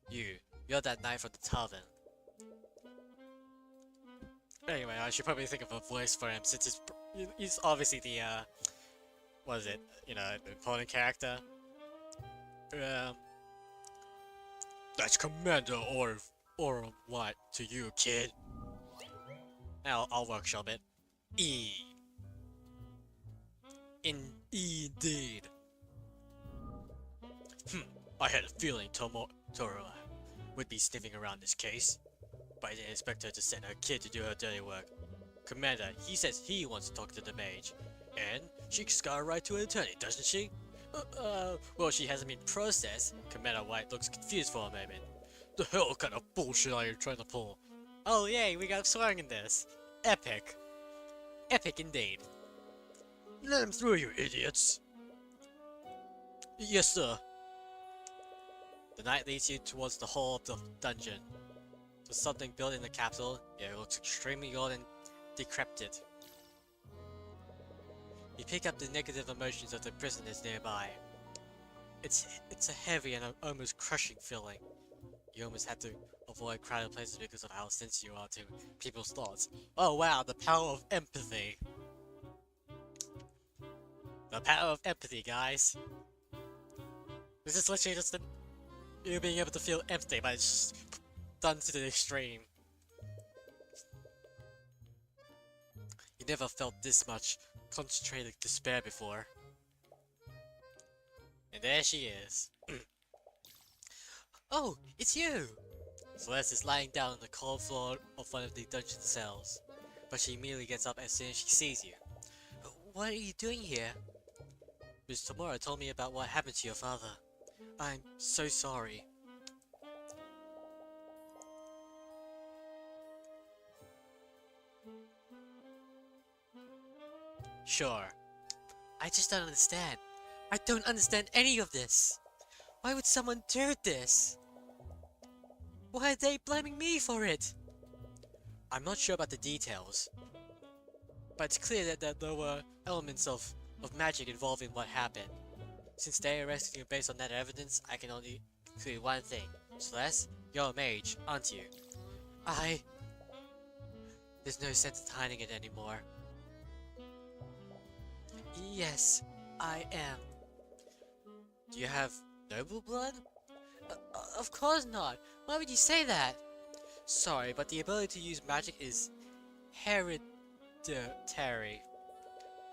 You're that knight from the tavern. Anyway, I should probably think of a voice for him since he's obviously the, what is it? You know, the important character. That's Commander or what to you, kid? I'll workshop it. Indeed. I had a feeling Toro would be sniffing around this case, but I didn't expect her to send her kid to do her dirty work. Commander, he says he wants to talk to the mage, and she's got a right to an attorney, doesn't she? Well, she hasn't been processed. Commander White looks confused for a moment. The hell kind of bullshit are you trying to pull? Oh yay, we got swearing in this. Epic. Epic indeed. Let him through, you idiots. Yes, sir. The knight leads you towards the hall of the dungeon. There's something built in the capital. It looks extremely old and decrepit. You pick up the negative emotions of the prisoners nearby. It's a heavy and almost crushing feeling. You almost have to avoid crowded places because of how sensitive you are to people's thoughts. Oh wow, the power of empathy. The power of empathy, guys. This is literally just you being able to feel empathy, but it's just done to the extreme. You never felt this much concentrated despair before. And there she is. Oh, it's you! Celeste is lying down on the cold floor of one of the dungeon cells, but she immediately gets up as soon as she sees you. What are you doing here? Miss Tamura told me about what happened to your father. I'm so sorry. Sure. I just don't understand. I don't understand any of this. Why would someone do this? Why are they blaming me for it? I'm not sure about the details, but it's clear that there were elements of magic involved in what happened. Since they arrested you based on that evidence, I can only conclude one thing. Celeste, you're a mage, aren't you? There's no sense in hiding it anymore. Yes, I am. Do you have noble blood? Of course not. Why would you say that? Sorry, but the ability to use magic is hereditary.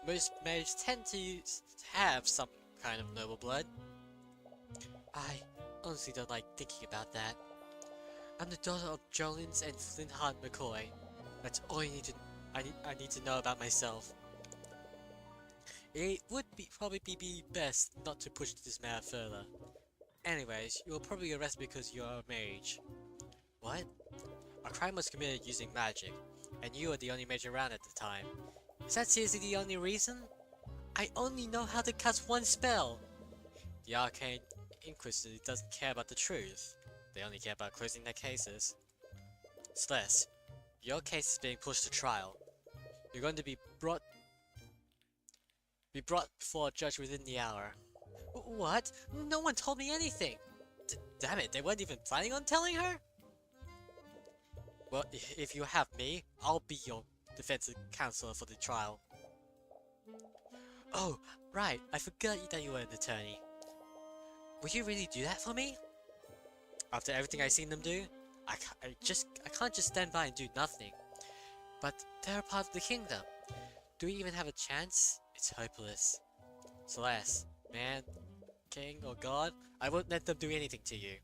Most mages tend to have some kind of noble blood. I honestly don't like thinking about that. I'm the daughter of Jolins and Flintheart McCoy. That's all you need to. I need to know about myself. It would probably be best not to push this matter further. Anyways, you were probably arrested because you're a mage. What? A crime was committed using magic, and you were the only mage around at the time. Is that seriously the only reason? I only know how to cast one spell! The Arcane Inquisitor doesn't care about the truth. They only care about closing their cases. Celeste, your case is being pushed to trial. You're going to be brought before a judge within the hour. What? No one told me anything! Damn it, they weren't even planning on telling her? Well, if you have me, I'll be your defensive counselor for the trial. Oh, right, I forgot that you were an attorney. Will you really do that for me? After everything I've seen them do, I can't just stand by and do nothing. But they're a part of the kingdom. Do we even have a chance? It's hopeless. Celeste, man, king or god, I won't let them do anything to you.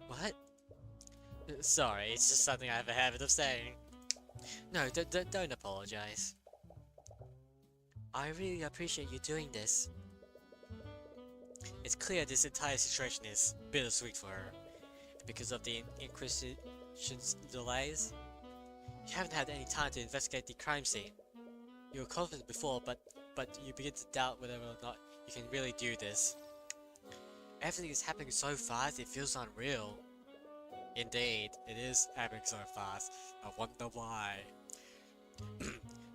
What? Sorry, it's just something I have a habit of saying. No, don't apologize. I really appreciate you doing this. It's clear this entire situation is bittersweet for her. Because of the Inquisition's delays, you haven't had any time to investigate the crime scene. You were confident before, but you begin to doubt whether or not you can really do this. Everything is happening so fast, it feels unreal. Indeed, it is happening so fast. I wonder why.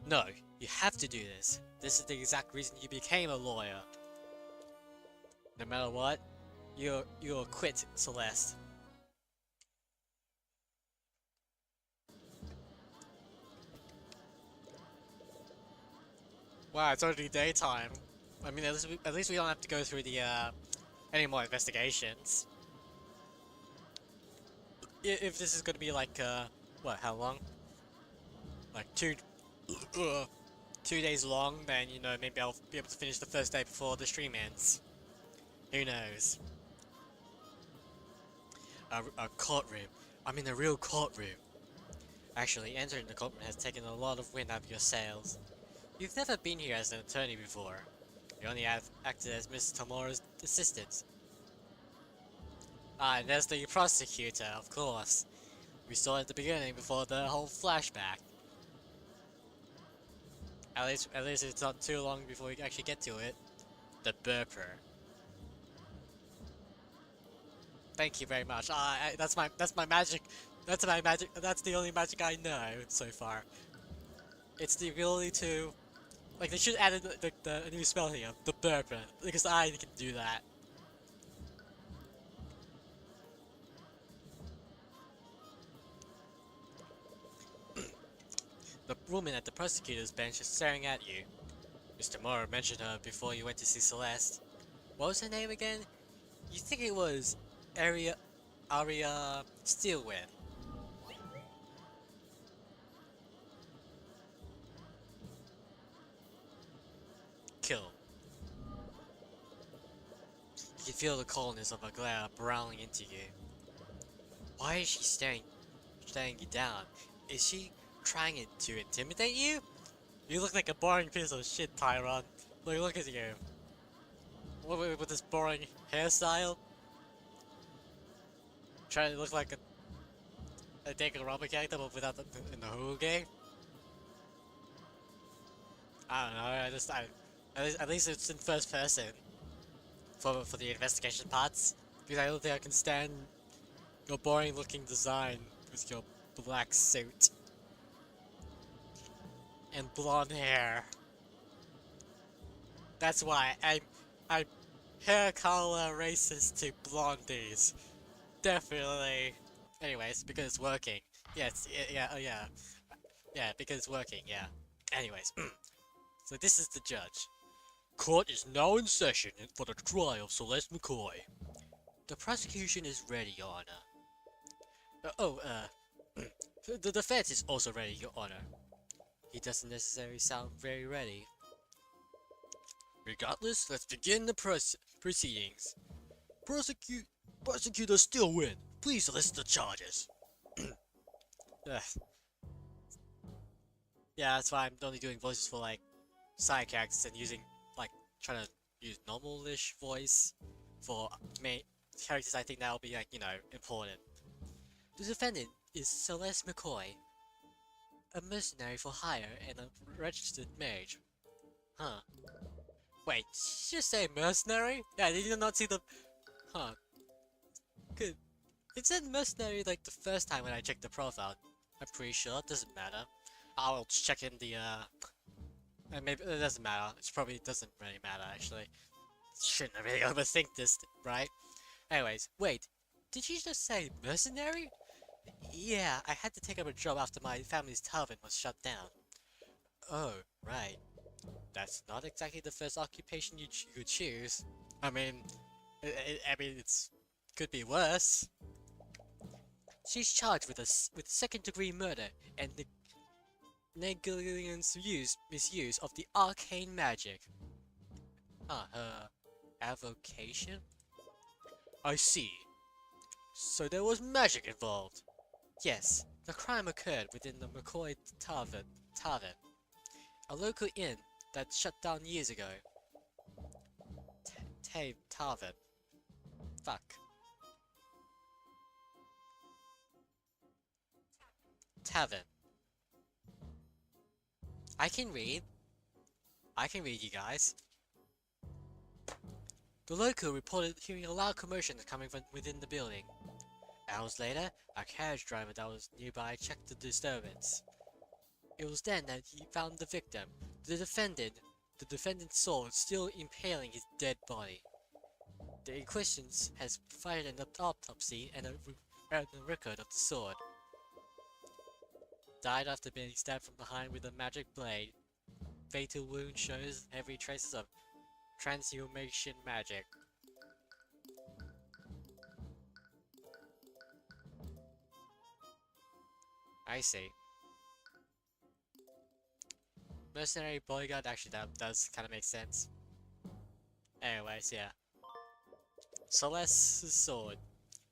No, you have to do this. This is the exact reason you became a lawyer. No matter what, you'll quit, Celeste. Wow, it's already daytime. I mean, at least we don't have to go through the any more investigations. If this is gonna be like what? How long? Like 2 days long, then you know maybe I'll be able to finish the first day before the stream ends. Who knows? A courtroom. I'm in a real courtroom. Actually, entering the courtroom has taken a lot of wind out of your sails. You've never been here as an attorney before. You only have acted as Miss Tamura's assistant. Ah, and there's the prosecutor, of course. We saw it at the beginning before the whole flashback. At least it's not too long before we actually get to it. The burper. Thank you very much. That's my magic. That's my magic. That's the only magic I know so far. It's the ability to, like, they should add the new spell here, the burper, because I can do that. The woman at the prosecutor's bench is staring at you. Mr. Morrow mentioned her before you went to see Celeste. What was her name again? You think it was Aria Steelwind? Kill. You can feel the coldness of her glare prowling into you. Why is she staring you down? Is she trying to intimidate you? You look like a boring piece of shit, Tyrion. Look at you. With this boring hairstyle? Trying to look like a Danganronpa character, but without in the whole game? I don't know, at least it's in first person. For the investigation parts. Because I don't think I can stand your boring looking design with your black suit. And blonde hair. That's why I'm hair color racist to blondies. Definitely. Anyways, because it's working. Yes, yeah, because it's working, yeah. Anyways, so this is the judge. Court is now in session for the trial of Celeste McCoy. The prosecution is ready, Your Honor. The defense is also ready, Your Honor. He doesn't necessarily sound very ready. Regardless, let's begin the proceedings. Prosecutor Steelwind, please list the charges. Yeah, that's why I'm only doing voices for like side characters and using like trying to use normal-ish voice for main characters I think that'll be like, you know, important. The defendant is Celeste McCoy, a mercenary for hire and a registered mage. Huh. Wait, did she just say mercenary? Yeah, did you not see the... Huh. Good. It said mercenary like the first time when I checked the profile. I'm pretty sure, it doesn't matter. I'll check in the, maybe it doesn't matter. It probably doesn't really matter, actually. Shouldn't really overthink this, right? Anyways, wait. Did you just say mercenary? Yeah, I had to take up a job after my family's tavern was shut down. Oh, right. That's not exactly the first occupation you could choose. I mean, it's could be worse. She's charged with second-degree murder and the negligence misuse of the arcane magic. Her avocation? I see. So there was magic involved. Yes, the crime occurred within the McCoy Tavern, a local inn that shut down years ago. Tavern. Fuck. Tavern. I can read. You guys. The local reported hearing a loud commotion coming from within the building. Hours later, a carriage driver that was nearby checked the disturbance. It was then that he found the victim, the defendant's sword still impaling his dead body. The Inquisition has provided an autopsy and a record of the sword. Died after being stabbed from behind with a magic blade. Fatal wound shows heavy traces of transhumanation magic. I see. Mercenary bodyguard, actually that does kind of make sense. Anyways, yeah. Celeste's sword.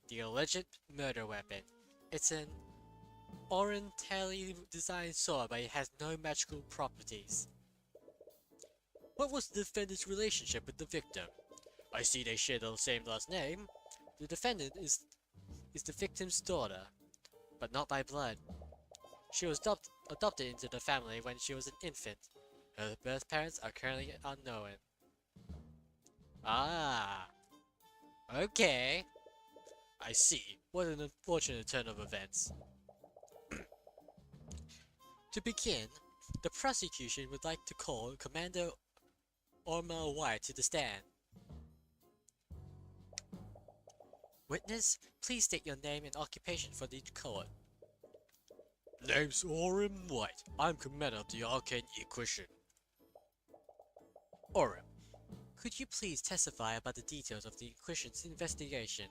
The alleged murder weapon. It's an orientally designed sword, but it has no magical properties. What was the defendant's relationship with the victim? I see they share the same last name. The defendant is the victim's daughter, but not by blood. She was adopted into the family when she was an infant. Her birth parents are currently unknown. Ah, okay. I see. What an unfortunate turn of events. To begin, the prosecution would like to call Commander Ormel White to the stand. Witness, please state your name and occupation for the court. Name's Orem White. I'm commander of the Arcane Inquisition. Orem, could you please testify about the details of the Inquisition's investigation?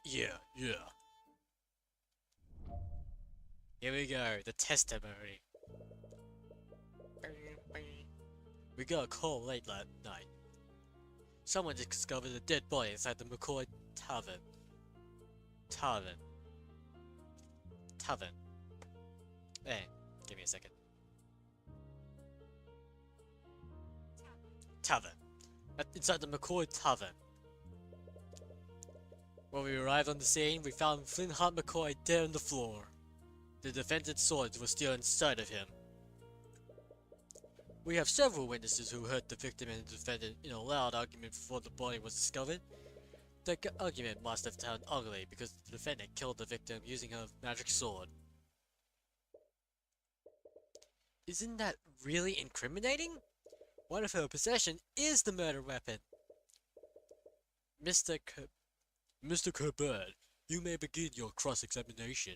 Yeah. Here we go, the testimony. We got a call late last night. Someone discovered a dead body inside the McCoy Tavern. Hey, give me a second. Tavern. Inside the McCoy Tavern. When we arrived on the scene, we found Flintheart McCoy dead on the floor. The defendant's sword was still inside of him. We have several witnesses who heard the victim and the defendant in a loud argument before the body was discovered. The argument must have turned ugly because the defendant killed the victim using her magic sword. Isn't that really incriminating? One of her possession is the murder weapon. Mr. Cuthbert, you may begin your cross-examination.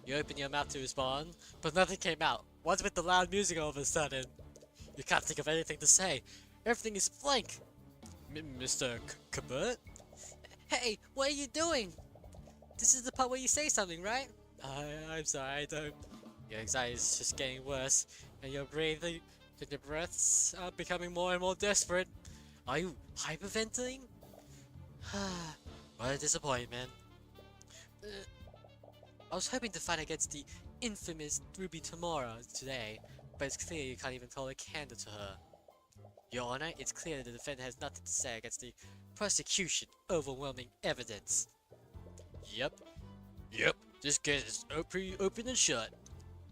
You open your mouth to respond, but nothing came out. What's with the loud music all of a sudden? You can't think of anything to say. Everything is blank. Mr. Cuthbert? Hey, what are you doing? This is the part where you say something, right? I'm sorry, I don't. Your anxiety is just getting worse, and your breaths are becoming more and more desperate. Are you hyperventilating? What a disappointment. I was hoping to fight against the infamous Ruby tomorrow today, but it's clear you can't even hold a candle to her. Your Honor, it's clear that the defendant has nothing to say against the prosecution overwhelming evidence. Yep. This case is pretty open and shut.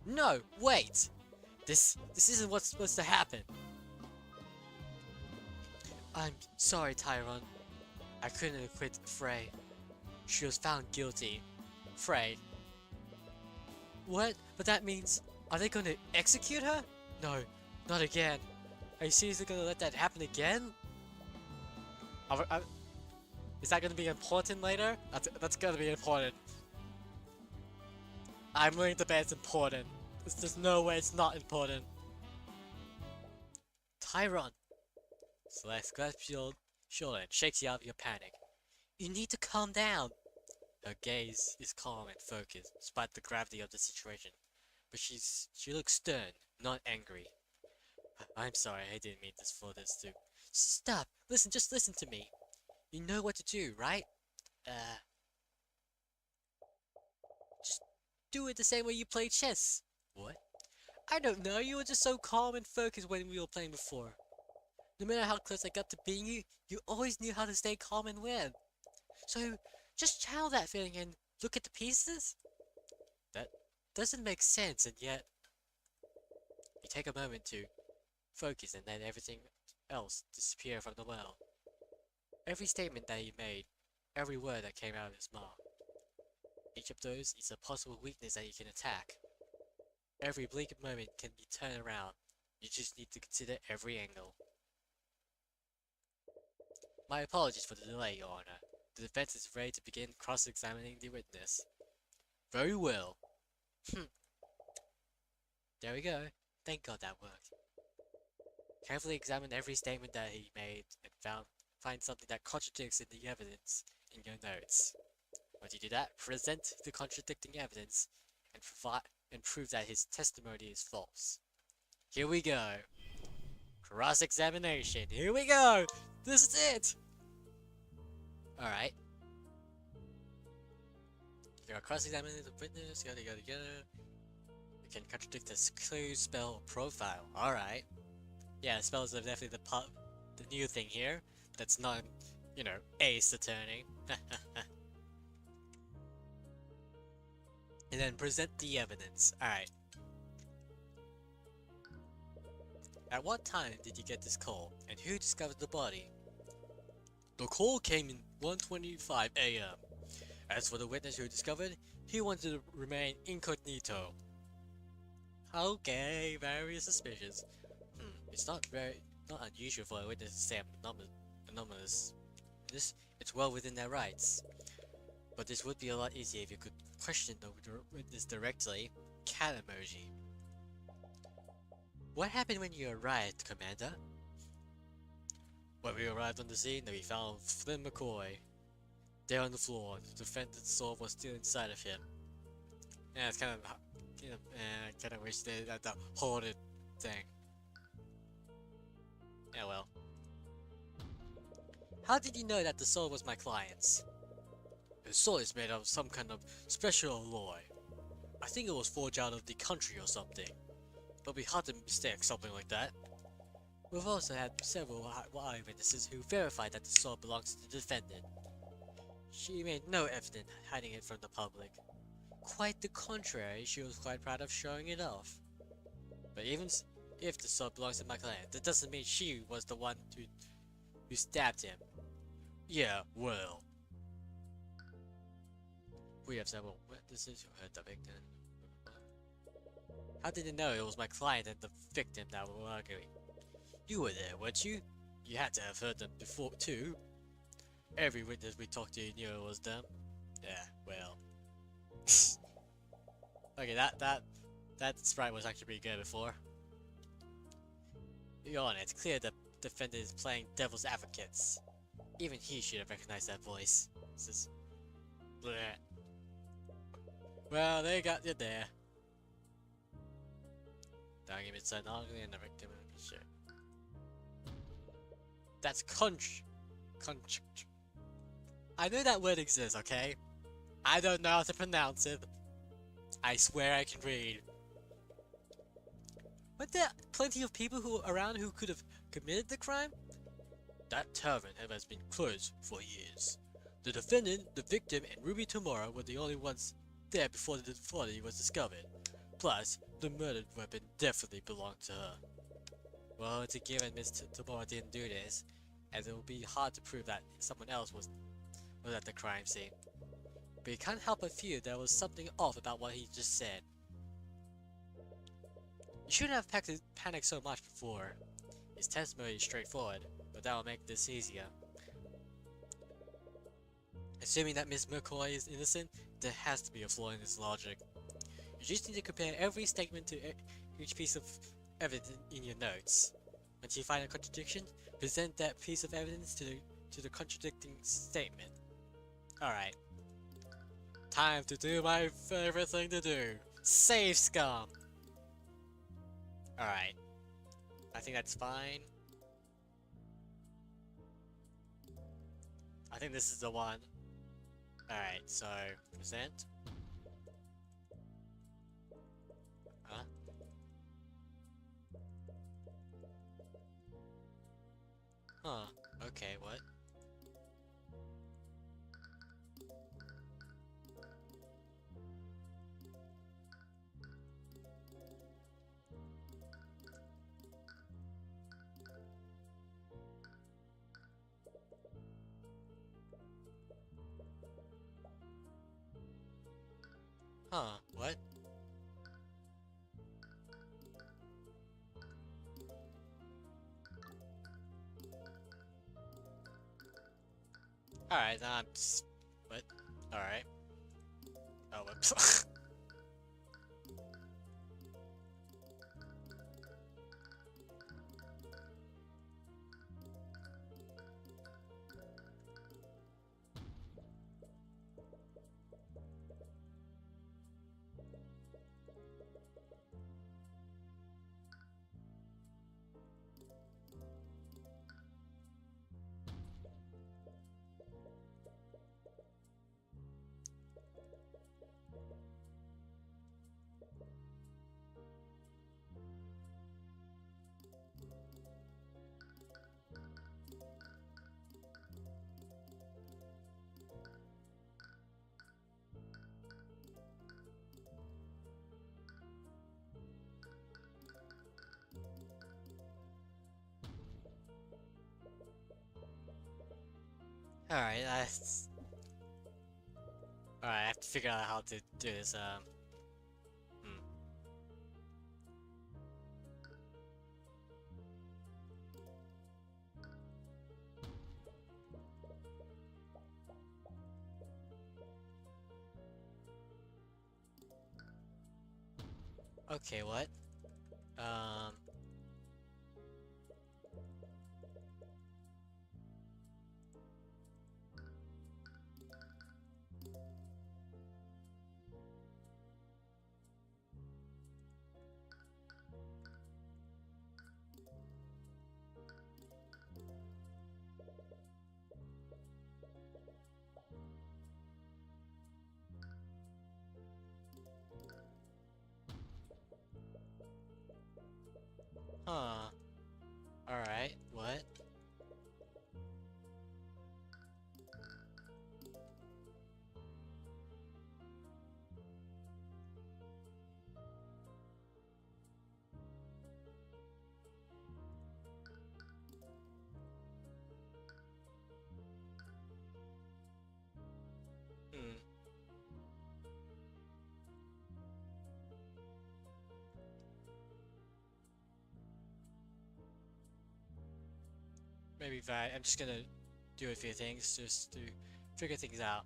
No, wait! This isn't what's supposed to happen. I'm sorry, Tyrion. I couldn't acquit Frey. She was found guilty. Frey. What? But that means... Are they going to execute her? No, not again. Are you seriously going to let that happen again? Is that going to be important later? That's going to be important. I'm willing to bet it's important. There's no way it's not important. Tyrion. Celeste grabs your shoulder and shakes you out of your panic. You need to calm down. Her gaze is calm and focused, despite the gravity of the situation. But she looks stern, not angry. I'm sorry, I didn't mean this for this to... Stop! Listen, just listen to me. You know what to do, right? Just do it the same way you play chess. What? I don't know, you were just so calm and focused when we were playing before. No matter how close I got to being you, you always knew how to stay calm and win. So, just channel that feeling and look at the pieces? That doesn't make sense, and yet... You take a moment to focus and let everything else disappear from the world. Every statement that he made, every word that came out of his mouth, each of those is a possible weakness that you can attack. Every bleak moment can be turned around. You just need to consider every angle. My apologies for the delay, Your Honor. The defense is ready to begin cross-examining the witness. Very well. There we go. Thank God that worked. Carefully examine every statement that he made and find something that contradicts in the evidence in your notes. Once you do that, present the contradicting evidence and prove that his testimony is false. Here we go. Cross-examination. Here we go. This is it. Alright. You are cross-examining the witness. Yada yada yada. You can contradict this clue, spell, profile. Alright. Yeah, spells are definitely the new thing here. That's not, you know, Ace Attorney. And then present the evidence. Alright. At what time did you get this call, and who discovered the body? The call came in 1:25 AM. As for the witness who discovered, he wanted to remain incognito. Okay, very suspicious. It's not unusual for a witness to stay anonymous. It's well within their rights. But this would be a lot easier if you could question the witness directly. Cat emoji. What happened when you arrived, Commander? When we arrived on the scene, we found Flynn McCoy there on the floor. The defendant's sword was still inside of him. Yeah, it's kind of, I kind of wish they had the hoarded thing. Yeah, well. How did you know that the sword was my client's? The sword is made of some kind of special alloy. I think it was forged out of the country or something. It'll be hard to mistake something like that. We've also had several eyewitnesses who verified that the sword belongs to the defendant. She made no effort in hiding it from the public. Quite the contrary, she was quite proud of showing it off. But even if the sword belongs to my client, that doesn't mean she was the one who stabbed him. Yeah, well. We have several witnesses who heard the victim. How did they know it was my client and the victim that were arguing? You were there, weren't you? You had to have heard them before, too. Every witness we talked to knew it was them. Yeah, well. Okay, that sprite was actually pretty good before. You're on it. It's clear the defendant is playing devil's advocates. Even he should have recognized that voice. This is... bleh. Well, they got you there. The argument said ugly and the victim sure. That's conch. I know that word exists, okay? I don't know how to pronounce it. I swear I can read. Weren't there plenty of people around who could have committed the crime? That tavern has been closed for years. The defendant, the victim, and Ruby Tomorrow were the only ones there before the body was discovered. Plus, the murdered weapon definitely belonged to her. Well, it's a given Miss Tomorrow didn't do this, as it will be hard to prove that someone else was at the crime scene. But you can't help but feel there was something off about what he just said. You shouldn't have panicked so much before. His testimony is straightforward, but that will make this easier. Assuming that Miss McCoy is innocent, there has to be a flaw in his logic. You just need to compare every statement to each piece of evidence in your notes. Once you find a contradiction, present that piece of evidence to the contradicting statement. Alright. Time to do my favorite thing to do. Save scum! Alright. I think that's fine. I think this is the one. Alright, so present. Huh? Huh. Okay, what? Huh, what? Alright, now I'm just... What? Alright. Oh, whoops. Alright, Alright, I have to figure out how to do this, hmm. Okay, what? Huh. Alright, what? Hmm. Maybe that. I'm just gonna do a few things just to figure things out.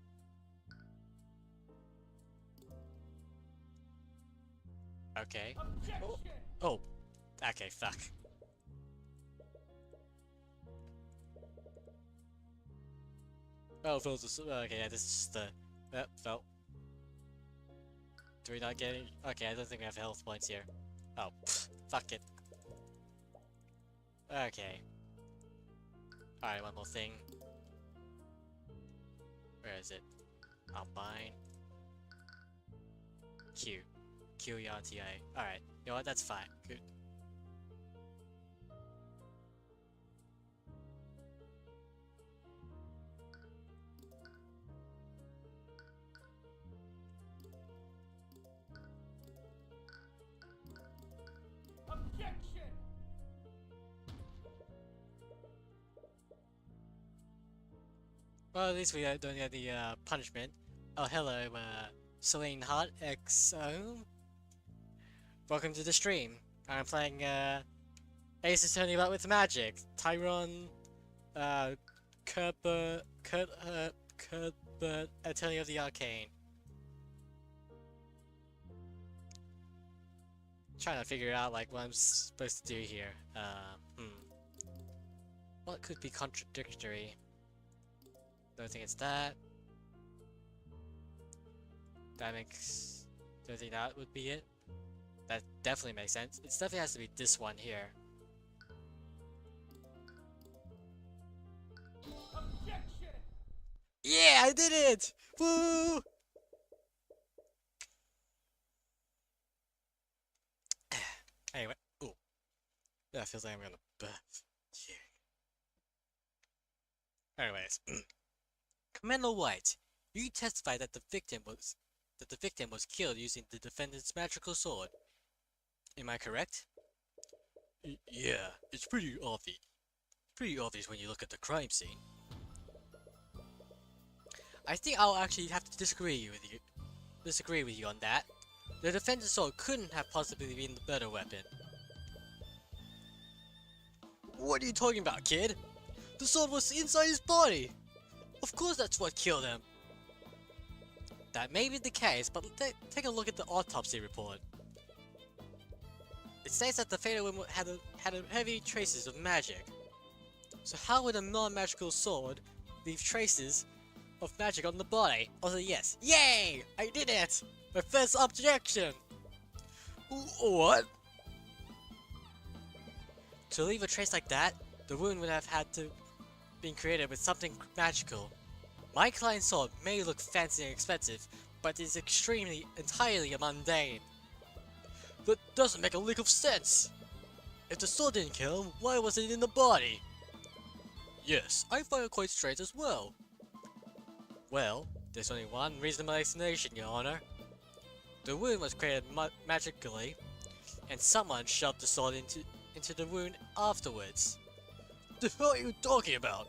Okay. Oh. Oh. Okay, fuck. Oh, okay, yeah, this is just the... Yep, felt. Do we not get any? Okay, I don't think we have health points here. Oh, pfft, fuck it. Okay. Alright, one more thing. Where is it? Albine. Q. QERTA. Alright, you know what? That's fine. Good. Objection! Well, at least we don't get the punishment. Oh, hello, Celine Hart XO. Welcome to the stream. I'm playing Ace Attorney but with magic. Tyrion Cuthbert, Attorney of the Arcane. Trying to figure out like what I'm supposed to do here. What could be contradictory? Don't think it's that. That makes... Don't think that would be it. That definitely makes sense. It definitely has to be this one here. Yeah, I did it! Woo! Anyway, ooh, that feels like I'm gonna birth. Yeah. Anyways, Commander White, you testified that the victim was killed using the defendant's magical sword. Am I correct? Yeah, it's pretty obvious. Pretty obvious when you look at the crime scene. I think I'll actually have to disagree with you on that. The defendant's sword couldn't have possibly been the better weapon. What are you talking about, kid? The sword was inside his body! Of course that's what killed him! That may be the case, but take a look at the autopsy report. It states that the fatal wound had heavy traces of magic. So how would a non-magical sword leave traces of magic on the body? Also, yes. Yay! I did it! My first objection! What? To leave a trace like that, the wound would have had to been created with something magical. My client's sword may look fancy and expensive, but is entirely mundane. That doesn't make a lick of sense! If the sword didn't kill him, why was it in the body? Yes, I find it quite strange as well. Well, there's only one reasonable explanation, Your Honor. The wound was created magically, and someone shoved the sword into the wound afterwards. The hell are you talking about?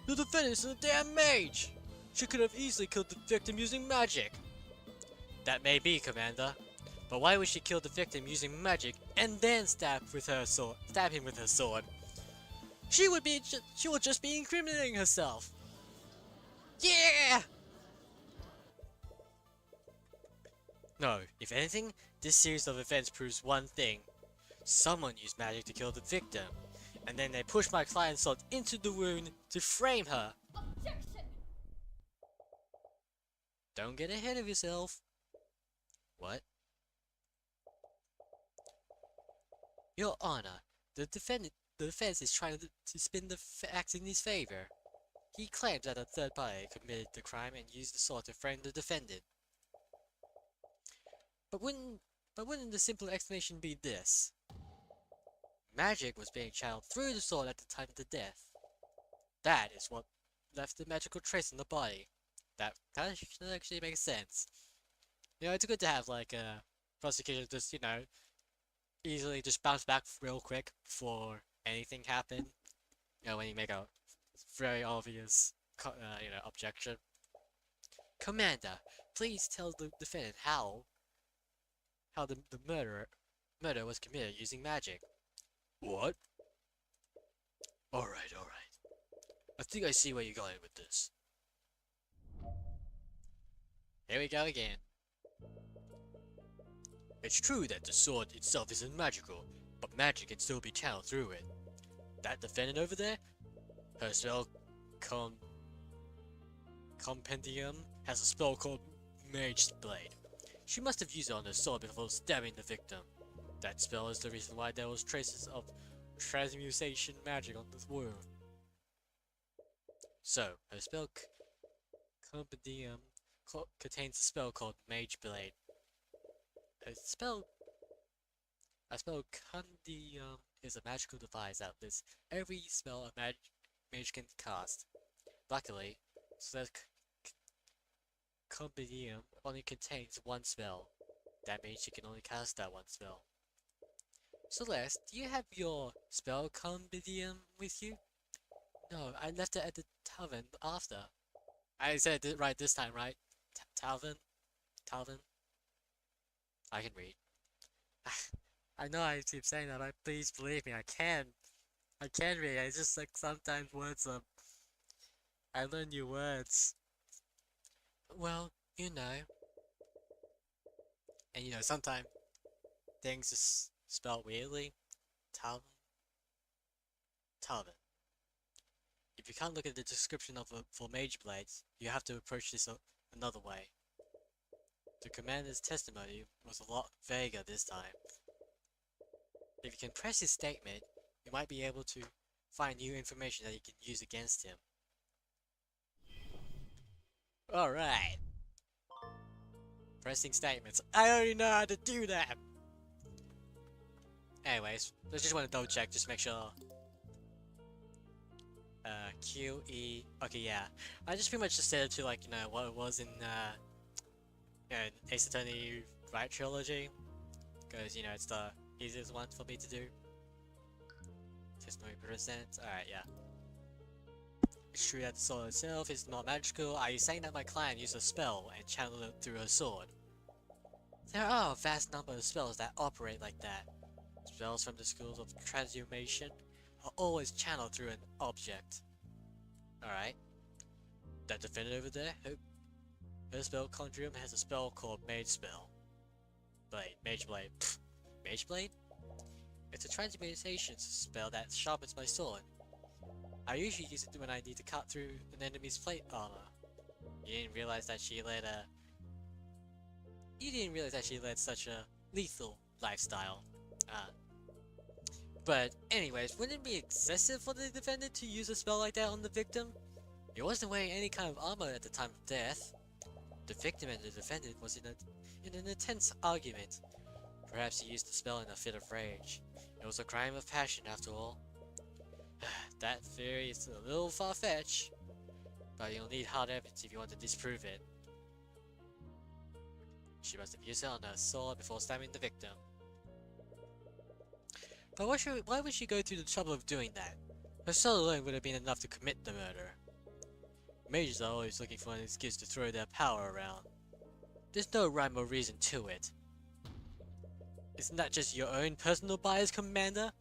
The defendant is a damn mage! She could have easily killed the victim using magic. That may be, Commander, but why would she kill the victim using magic and then stab him with her sword? She would just be incriminating herself. Yeah! No, if anything, this series of events proves one thing. Someone used magic to kill the victim, and then they pushed my client's sword into the wound to frame her. Objection! Don't get ahead of yourself. What? Your Honor, the defense is trying to spin the facts in his favor. He claims that a third party committed the crime and used the sword to frame the defendant. But wouldn't the simple explanation be this? Magic was being channeled through the sword at the time of the death. That is what left the magical trace in the body. That actually makes sense. You know, it's good to have like a prosecution just, easily just bounce back real quick before anything happened. You know, when you make a very obvious, objection. Commander, please tell the defendant how the murder was committed using magic. What? Alright. I think I see where you're going with this. Here we go again. It's true that the sword itself isn't magical, but magic can still be channeled through it. That defendant over there? Her spell compendium has a spell called Mage Blade. She must have used it on her sword before stabbing the victim. That spell is the reason why there was traces of transmutation magic on the wound. So, her spell compendium contains a spell called Mage Blade. A spell compendium is a magical device that lists every spell a mage can cast. Luckily, Celeste compendium only contains one spell. That means you can only cast that one spell. Celeste, do you have your spell compendium with you? No, I left it at the tavern after. I said it right this time, right? Tavern? I can read. I know I keep saying that, but please believe me, I can read. It's just like sometimes words I learn new words. Well, and sometimes things just spelled weirdly. Talvin. If you can't look at the description for Mage Blades, you have to approach this another way. The commander's testimony was a lot vaguer this time. If you can press his statement, you might be able to find new information that you can use against him. Alright. Pressing statements. I already know how to do that! Anyways, I just want to double check, just make sure. Q, E. Okay, yeah. I just pretty much just set it to, like, you know, what it was in, Ace Attorney Right trilogy. Because, you know, it's the easiest one for me to do. Testimony percent. Alright, yeah. It's true that the sword itself is not magical. Are you saying that my client used a spell and channeled it through a sword? There are a vast number of spells that operate like that. Spells from the schools of transformation are always channeled through an object. Alright. That defendant over there, her spell conjurum has a spell called Mage Spell. Mage Blade. Pfft, Mage Blade? It's a transmutation spell that sharpens my sword. I usually use it when I need to cut through an enemy's plate armor. You didn't realize that she led such a lethal lifestyle. But anyways, wouldn't it be excessive for the defendant to use a spell like that on the victim? He wasn't wearing any kind of armor at the time of death. The victim and the defendant was in an intense argument. Perhaps he used the spell in a fit of rage. It was a crime of passion after all. That theory is a little far-fetched, but you'll need hard evidence if you want to disprove it. She must have used it on her sword before stabbing the victim. But why would she go through the trouble of doing that? Her sword alone would have been enough to commit the murder. Mages are always looking for an excuse to throw their power around. There's no rhyme or reason to it. Isn't that just your own personal bias, Commander?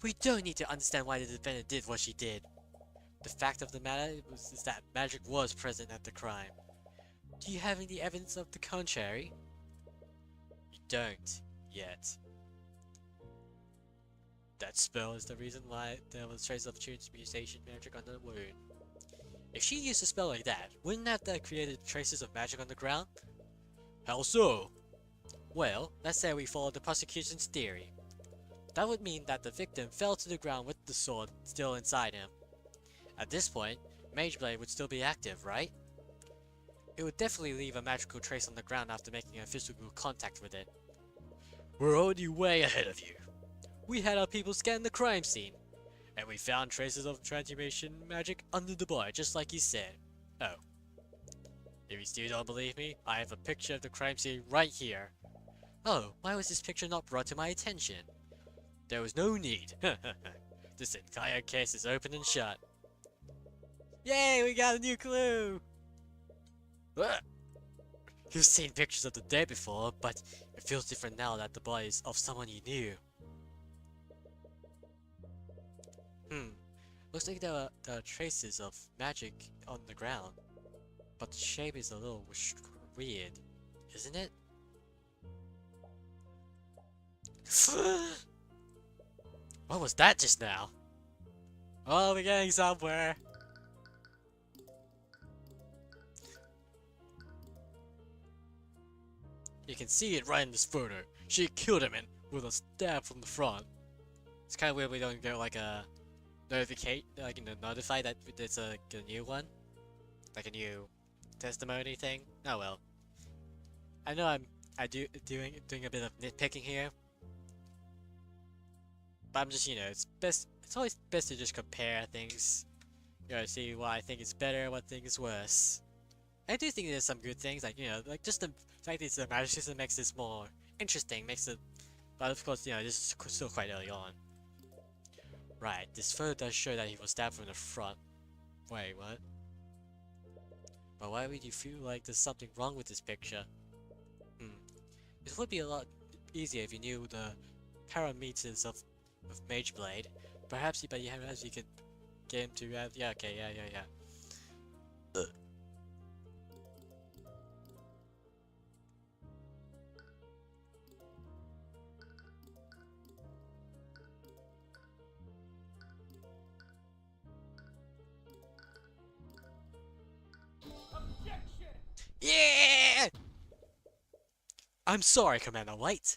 We don't need to understand why the defendant did what she did. The fact of the matter is that magic was present at the crime. Do you have any evidence of the contrary? You don't, yet. That spell is the reason why there was trace of transmutation magic on the wound. If she used a spell like that, wouldn't that have created traces of magic on the ground? How so? Well, let's say we follow the prosecution's theory. That would mean that the victim fell to the ground with the sword still inside him. At this point, Mage Blade would still be active, right? It would definitely leave a magical trace on the ground after making a physical contact with it. We're already way ahead of you. We had our people scan the crime scene, and we found traces of transmutation magic under the body, just like you said. Oh. If you still don't believe me, I have a picture of the crime scene right here. Oh, why was this picture not brought to my attention? There was no need. This entire case is open and shut. Yay, we got a new clue! Ugh. You've seen pictures of the dead before, but it feels different now that the body is of someone you knew. Looks like there are traces of magic on the ground, but the shape is a little weird, isn't it? What was that just now? Oh, we're getting somewhere. You can see it right in this photo. She killed him with a stab from the front. It's kind of weird we don't get like a notify that there's a new one, like a new testimony thing. Oh well. I know doing a bit of nitpicking here, but I'm just it's always best to just compare things. See what I think is better, what thing is worse. I do think there's some good things, like like just the fact that the magic system makes this more interesting, but of course this is still quite early on. Right, this photo does show that he was stabbed from the front. Wait, what? But why would you feel like there's something wrong with this picture? It would be a lot easier if you knew the parameters of Mage Blade. Perhaps you could get him to yeah, okay, yeah. Objection! Yeah! I'm sorry, Commander White,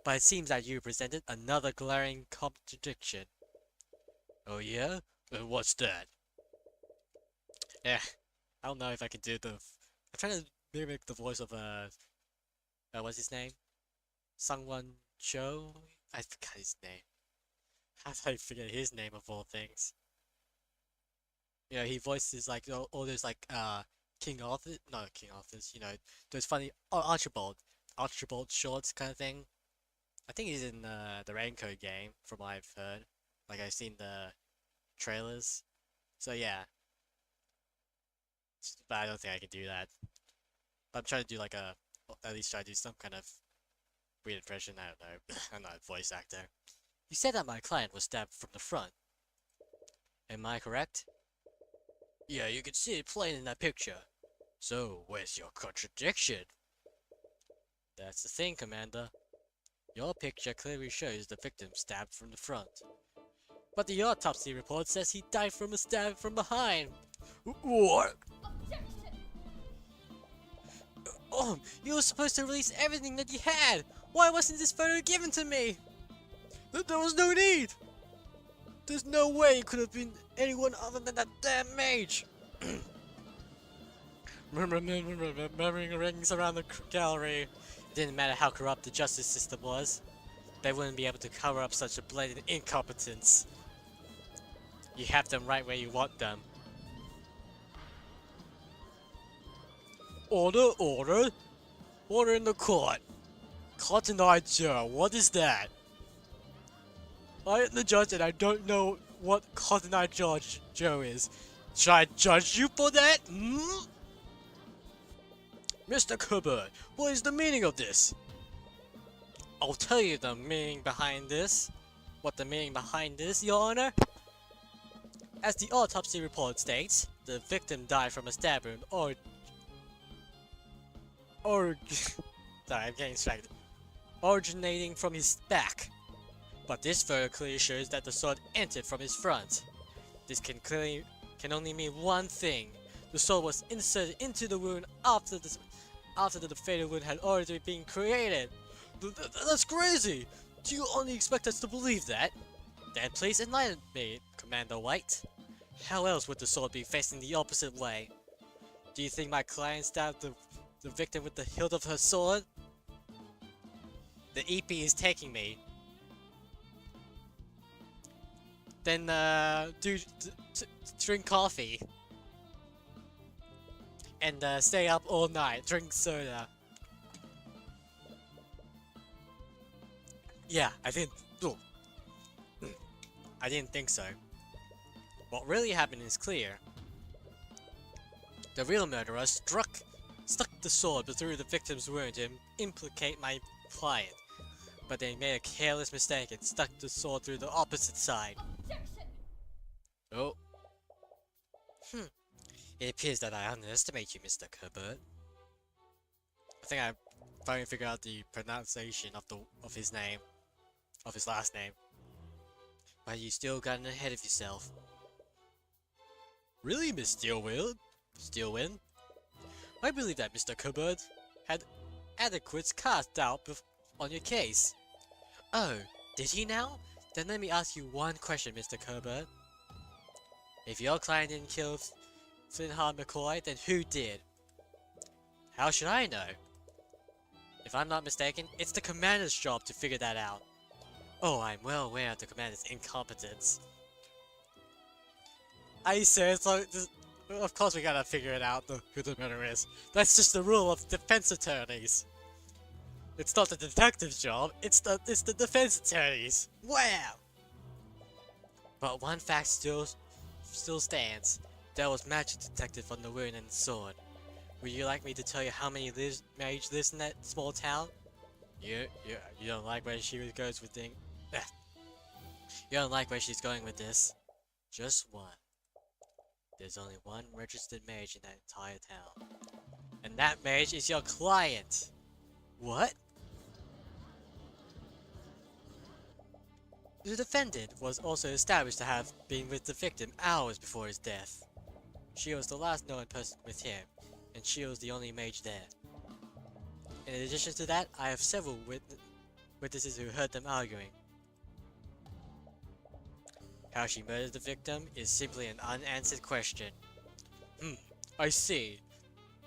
but it seems that you presented another glaring contradiction. Oh yeah? And what's that? I don't know if I can do the. I'm trying to mimic the voice of what's his name? Sungwon Cho. I forgot his name. How did I forget his name of all things? You know, he voices like all those like King Arthur, not King Arthur's. You know, those funny Archibald shorts kind of thing. I think he's in the Raincoat game, from what I've heard. Like I've seen the trailers. So yeah, but I don't think I can do that. But I'm trying to do like at least try to do some kind of weird impression. I don't know. I'm not a voice actor. You said that my client was stabbed from the front. Am I correct? Yeah, you can see it plain in that picture. So, where's your contradiction? That's the thing, Commander. Your picture clearly shows the victim stabbed from the front. But the autopsy report says he died from a stab from behind. What? Objection! You were supposed to release everything that you had! Why wasn't this photo given to me? There was no need! There's no way it could have been anyone other than that damn mage! Remembering rings around the gallery. It didn't matter how corrupt the justice system was. They wouldn't be able to cover up such a blatant incompetence. You have them right where you want them. Order, order! Order in the court! Cotton Eye Joe, what is that? I am the judge and I don't know what Cotton Eye Joe is. Should I judge you for that? Hmm? Mr. Cuthbert, what is the meaning of this? I'll tell you the meaning behind this. What the meaning behind this, Your Honor? As the autopsy report states, the victim died from a stab wound sorry, I'm getting distracted. Originating from his back. But this photo clearly shows that the sword entered from his front. This can only mean one thing. The sword was inserted into the wound after the fatal wound had already been created. That's crazy! Do you only expect us to believe that? Then please enlighten me, Commander White. How else would the sword be facing the opposite way? Do you think my client stabbed the victim with the hilt of her sword? The EP is taking me. Then, drink coffee. And, stay up all night, drink soda. Yeah, I didn't think so. What really happened is clear. The real murderer stuck the sword through the victim's wound to implicate my client. But they made a careless mistake and stuck the sword through the opposite side. Objection! Oh. It appears that I underestimate you, Mr. Cuthbert. I think I finally figured out the pronunciation of his name. Of his last name. But you still gotten ahead of yourself. Really, Miss Steelwind? I believe that Mr. Cuthbert had adequate cast doubt on your case. Oh, did he now? Then let me ask you one question, Mr. Cuthbert. If your client didn't kill Flintheart McCoy, then who did? How should I know? If I'm not mistaken, it's the commander's job to figure that out. Oh, I'm well aware of the commander's incompetence. I say it's like, of course we gotta figure it out, who the murderer is. That's just the rule of defense attorneys. It's not the detective's job, it's the defense attorneys. Wow! But one fact still stands. There was magic detected on the wound and the sword. Would you like me to tell you how many mage lives in that small town? You don't like where she goes with things. You don't like where she's going with this. Just one. There's only one registered mage in that entire town. And that mage is your client. What? The defendant was also established to have been with the victim hours before his death. She was the last known person with him, and she was the only mage there. In addition to that, I have several witnesses who heard them arguing. How she murdered the victim is simply an unanswered question. I see.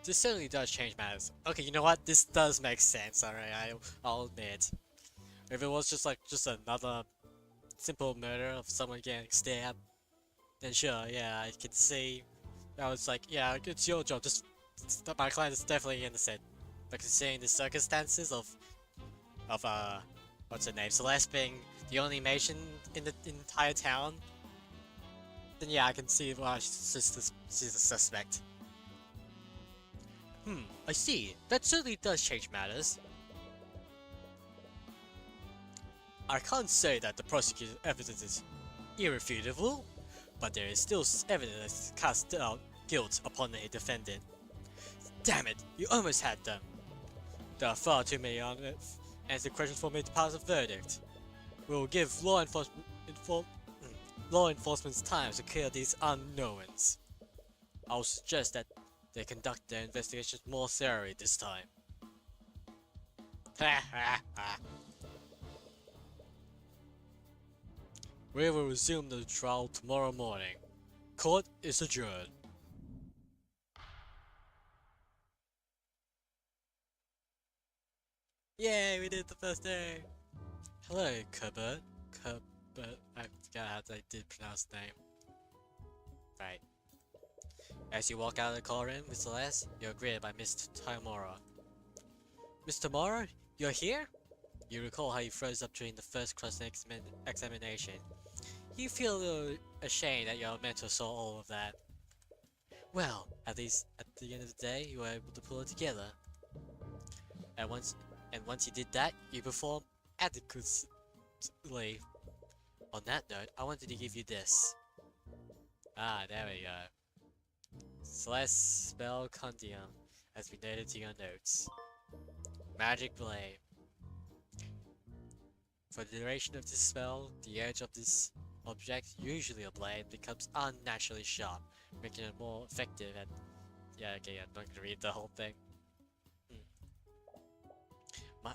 This certainly does change matters. Okay, you know what? This does make sense, alright, I'll admit. If it was just another simple murder of someone getting stabbed, then sure, yeah, I can see. I was like, yeah, it's your job, just my client is definitely innocent. But considering the circumstances of what's her name, Celeste being the only Mason in the entire town, then yeah, I can see why she's a suspect. I see. That certainly does change matters. I can't say that the prosecutor's evidence is irrefutable, but there is still evidence that casts doubt guilt upon a defendant. Damn it, you almost had them. There are far too many unanswered questions for me to pass a verdict. We will give law enforcement's time to clear these unknowns. I'll suggest that they conduct their investigations more thoroughly this time. We will resume the trial tomorrow morning. Court is adjourned. Yay, we did the first day! Hello, Cuthbert. Cuthbert, I forgot how I did pronounce the name. Right. As you walk out of the courtroom with Celeste, you're greeted by Mr. Tamora. Mr. Tamora, you're here? You recall how you froze up during the first cross-examination. You feel a little ashamed that your mentor saw all of that. Well, at least at the end of the day, you were able to pull it together. And once you did that, you performed adequately. On that note, I wanted to give you this. Ah, there we go. Celeste spell Condium, as we noted to your notes. Magic Blade. For the duration of this spell, the edge of this object, usually a blade, becomes unnaturally sharp, making it more effective at... Yeah, okay, I'm not gonna read the whole thing.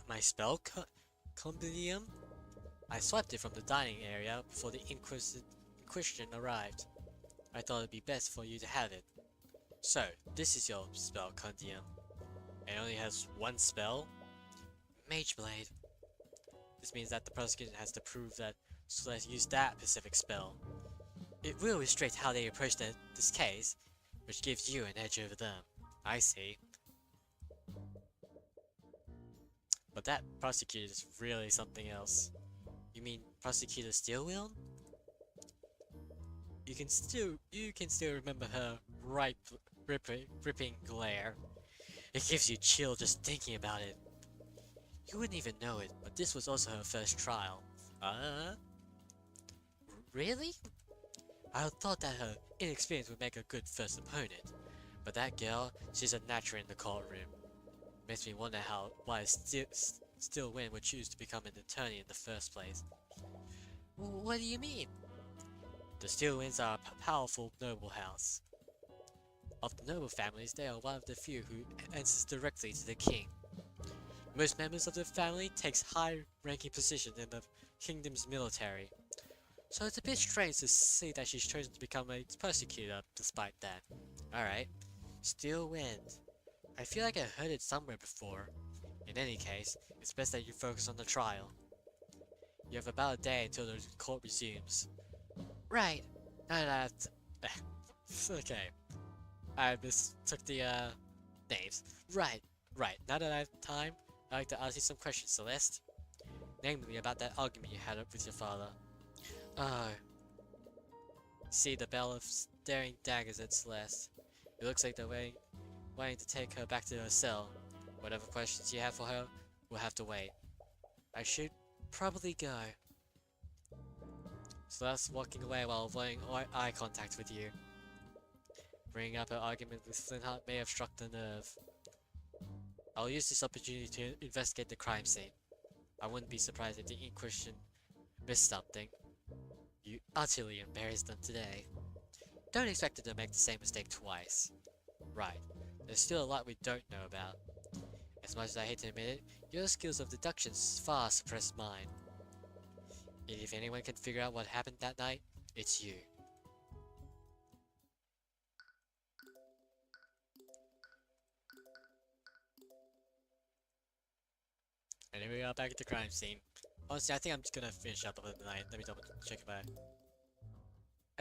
My spell Condium? I swiped it from the dining area before the Inquisition arrived. I thought it'd be best for you to have it. So, this is your spell Condium. It only has one spell. Mage Blade. This means that the prosecution has to prove that Celeste used that specific spell. It will restrict how they approach this case, which gives you an edge over them. I see. But that prosecutor is really something else. You mean Prosecutor Steelwheel? You can still remember her ripping glare. It gives you chill just thinking about it. You wouldn't even know it, but this was also her first trial. Really? I thought that her inexperience would make a good first opponent. But that girl, she's a natural in the courtroom. Makes me wonder why Still Win would choose to become an attorney in the first place. What do you mean? The Steelwinds are a powerful noble house. Of the noble families, they are one of the few who answers directly to the king. Most members of the family takes high-ranking position in the kingdom's military. So it's a bit strange to see that she's chosen to become a prosecutor despite that. Alright. Steelwind. I feel like I heard it somewhere before. In any case, it's best that you focus on the trial. You have about a day until the court resumes. Right. Now that okay. I mistook the names. Right. Now that I have time, I'd like to ask you some questions, Celeste. Namely about that argument you had with your father. Oh. See the bell of staring daggers at Celeste. It looks like they're waiting to take her back to her cell. Whatever questions you have for her, will have to wait. I should probably go. Celeste walking away while avoiding eye contact with you. Bringing up her argument with Flintheart may have struck the nerve. I'll use this opportunity to investigate the crime scene. I wouldn't be surprised if the Inquisition missed something. You utterly embarrassed them today. Don't expect them to make the same mistake twice. Right, there's still a lot we don't know about. As much as I hate to admit it, your skills of deduction far surpass mine. And if anyone can figure out what happened that night, it's you. And here we are back at the crime scene. Honestly, I think I'm just gonna finish up for the night. Let me double check if I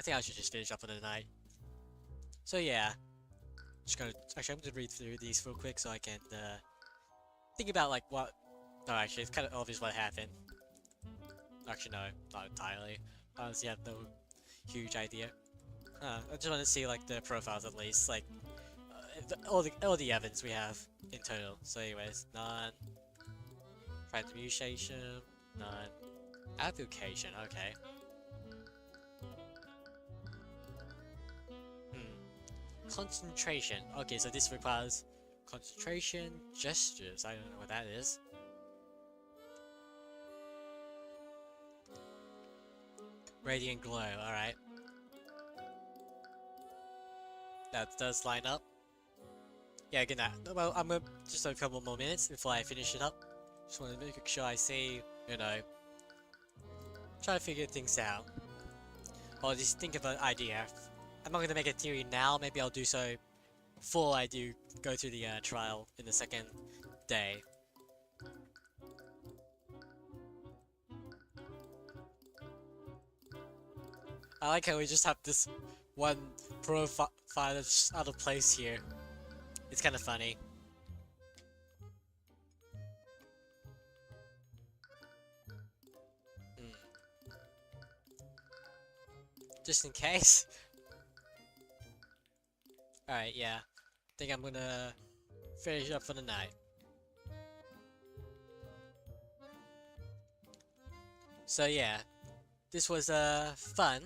think I should just finish up for the night. So yeah, just gonna actually I'm gonna read through these real quick so I can think about like what. No, actually, it's kind of obvious what happened. Actually, no, not entirely. Honestly, I have no huge idea. I just want to see like the profiles at least, like all the evidence we have in total. So, anyways, none. Transmutation, none. Application, okay. Concentration. Okay, so this requires concentration, gestures. I don't know what that is. Radiant glow, alright. That does line up. Yeah, good night. Well, I'm gonna just a couple more minutes before I finish it up. Just want to make sure I see, you know, try to figure things out. Or just think of an idea. I'm not gonna make a theory now, maybe I'll do so before I do go through the trial in the second day. I like how we just have this one profile that's out of place here. It's kind of funny. Just in case. Alright, yeah. I think I'm gonna finish up for the night. So yeah, this was fun.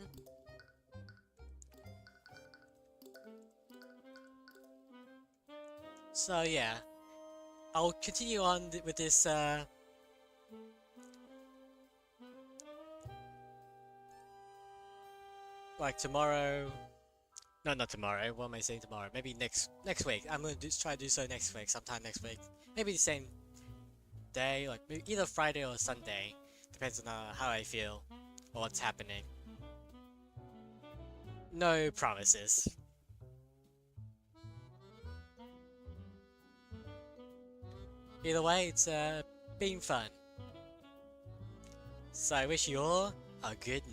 So yeah, I'll continue on with this like tomorrow. No, not tomorrow. What am I saying tomorrow? Maybe next week. I'm gonna try to do so next week, sometime next week. Maybe the same day, like maybe either Friday or Sunday. Depends on how I feel or what's happening. No promises. Either way, it's been fun. So I wish you all a good night.